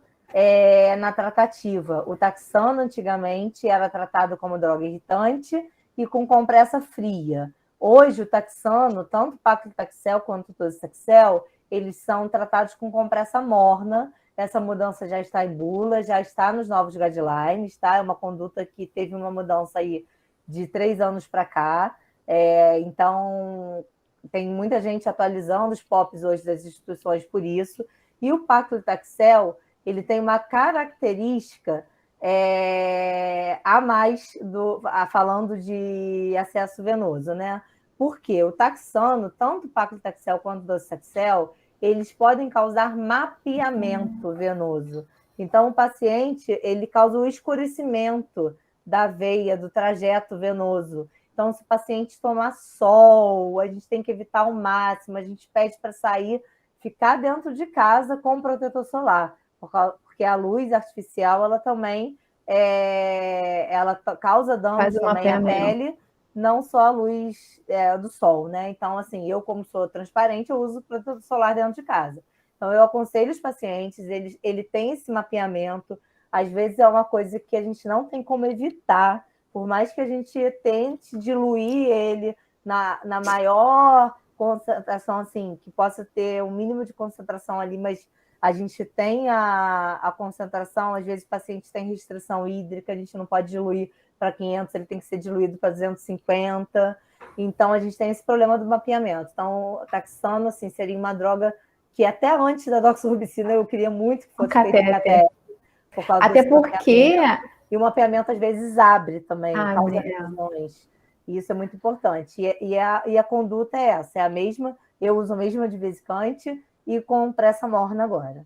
na tratativa. O taxano, antigamente, era tratado como droga irritante e com compressa fria. Hoje, o taxano, tanto o paclitaxel quanto o docetaxel, eles são tratados com compressa morna. Essa mudança já está em bula, já está nos novos guidelines, tá? É uma conduta que teve uma mudança aí de 3 anos para cá. Então, tem muita gente atualizando os POPs hoje das instituições por isso. E o paclitaxel, ele tem uma característica a mais falando de acesso venoso, né? Porque o taxano, tanto o paclitaxel quanto o docetaxel, eles podem causar mapeamento venoso. Então, o paciente, ele causa o escurecimento da veia, do trajeto venoso. Então, se o paciente tomar sol, a gente tem que evitar ao máximo, a gente pede para sair, ficar dentro de casa com protetor solar, porque a luz artificial, ela também ela causa danos também à pele, não só a luz do sol, né? Então, assim, eu, como sou transparente, eu uso protetor solar dentro de casa. Então, eu aconselho os pacientes, ele tem esse mapeamento, às vezes é uma coisa que a gente não tem como evitar, por mais que a gente tente diluir ele na maior concentração, assim, que possa ter um mínimo de concentração ali, mas a gente tem a concentração, às vezes o paciente tem restrição hídrica, a gente não pode diluir para 500, ele tem que ser diluído para 250, então a gente tem esse problema do mapeamento. Então, o taxano, assim, seria uma droga que até antes da doxorubicina eu queria muito que fosse feito catéter. Até porque... E o mapeamento, às vezes, abre também, causa lesões. E isso é muito importante. E a conduta é essa, é a mesma, eu uso a mesma de vesicante e com pressa morna agora.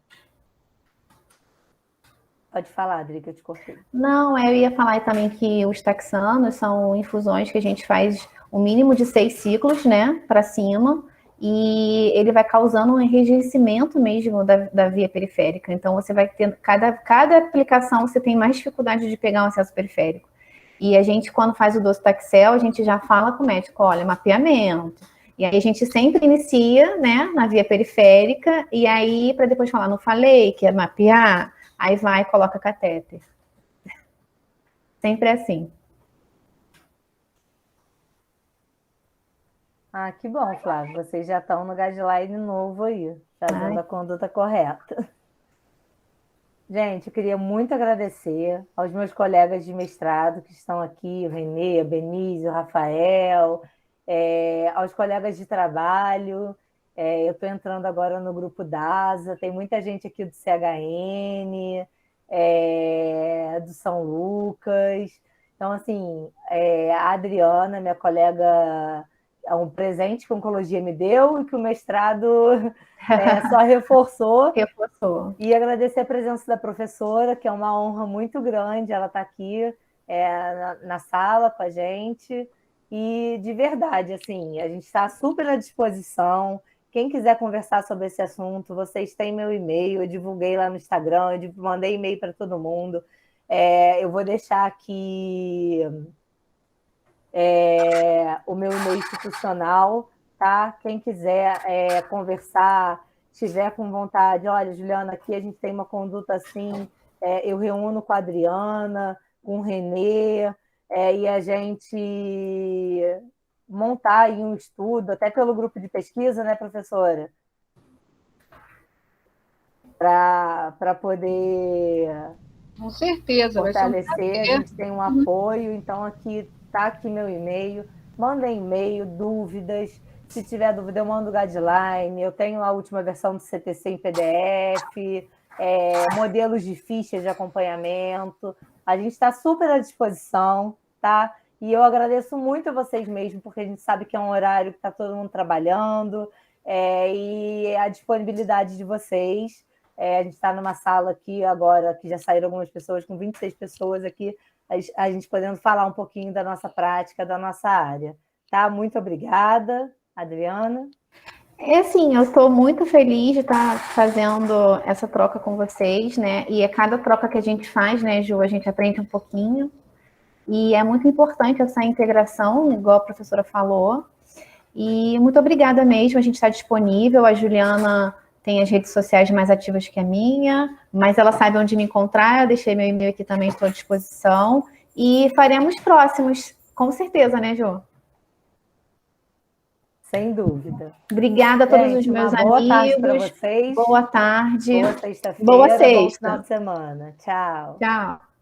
Pode falar, Adri, que eu te cortei. Não, eu ia falar também que os taxanos são infusões que a gente faz o mínimo de 6 ciclos, né, para cima, e ele vai causando um enrijecimento mesmo da via periférica. Então, você vai ter, cada aplicação, você tem mais dificuldade de pegar um acesso periférico. E a gente, quando faz o docetaxel, a gente já fala com o médico, olha, mapeamento. E aí a gente sempre inicia, né, na via periférica, e aí, para depois falar, não falei que é mapear, aí vai e coloca catéter. Sempre assim. Ah, que bom, Flávio. Vocês já estão no guideline novo aí, fazendo a conduta correta. Gente, eu queria muito agradecer aos meus colegas de mestrado que estão aqui, o Renê, a Benício, o Rafael, aos colegas de trabalho Eu estou entrando agora no grupo DASA, tem muita gente aqui do CHN, do São Lucas. Então, assim, a Adriana, minha colega, é um presente que a oncologia me deu e que o mestrado só reforçou. Reforçou. E agradecer a presença da professora, que é uma honra muito grande, ela está aqui na sala com a gente. E, de verdade, assim, a gente está super à disposição. Quem quiser conversar sobre esse assunto, vocês têm meu e-mail, eu divulguei lá no Instagram, eu mandei e-mail para todo mundo. Eu vou deixar aqui o meu e-mail institucional, tá? Quem quiser conversar, estiver com vontade, olha, Juliana, aqui a gente tem uma conduta assim, eu reúno com a Adriana, com o Renê, e a gente montar aí um estudo, até pelo grupo de pesquisa, né, professora? Para poder Com certeza, fortalecer, a gente tem um apoio, então está aqui meu e-mail, mandem e-mail, dúvidas, se tiver dúvida eu mando o guideline, eu tenho a última versão do CTC em PDF, modelos de fichas de acompanhamento, a gente está super à disposição, tá? E eu agradeço muito a vocês mesmo, porque a gente sabe que é um horário que está todo mundo trabalhando, e a disponibilidade de vocês. A gente está numa sala aqui agora, que já saíram algumas pessoas, com 26 pessoas aqui, a gente podendo falar um pouquinho da nossa prática, da nossa área. Tá? Muito obrigada, Adriana. Assim, eu estou muito feliz de estar fazendo essa troca com vocês, né? E a cada troca que a gente faz, né, Ju, a gente aprende um pouquinho. E é muito importante essa integração, igual a professora falou. E muito obrigada mesmo, a gente está disponível. A Juliana tem as redes sociais mais ativas que a minha, mas ela sabe onde me encontrar. Eu deixei meu e-mail aqui também, estou à disposição. E faremos próximos, com certeza, né, Ju? Sem dúvida. Obrigada a todos os meus amigos. Boa tarde para vocês. Boa tarde. Boa sexta-feira. Boa sexta. Bom final de semana. Tchau. Tchau.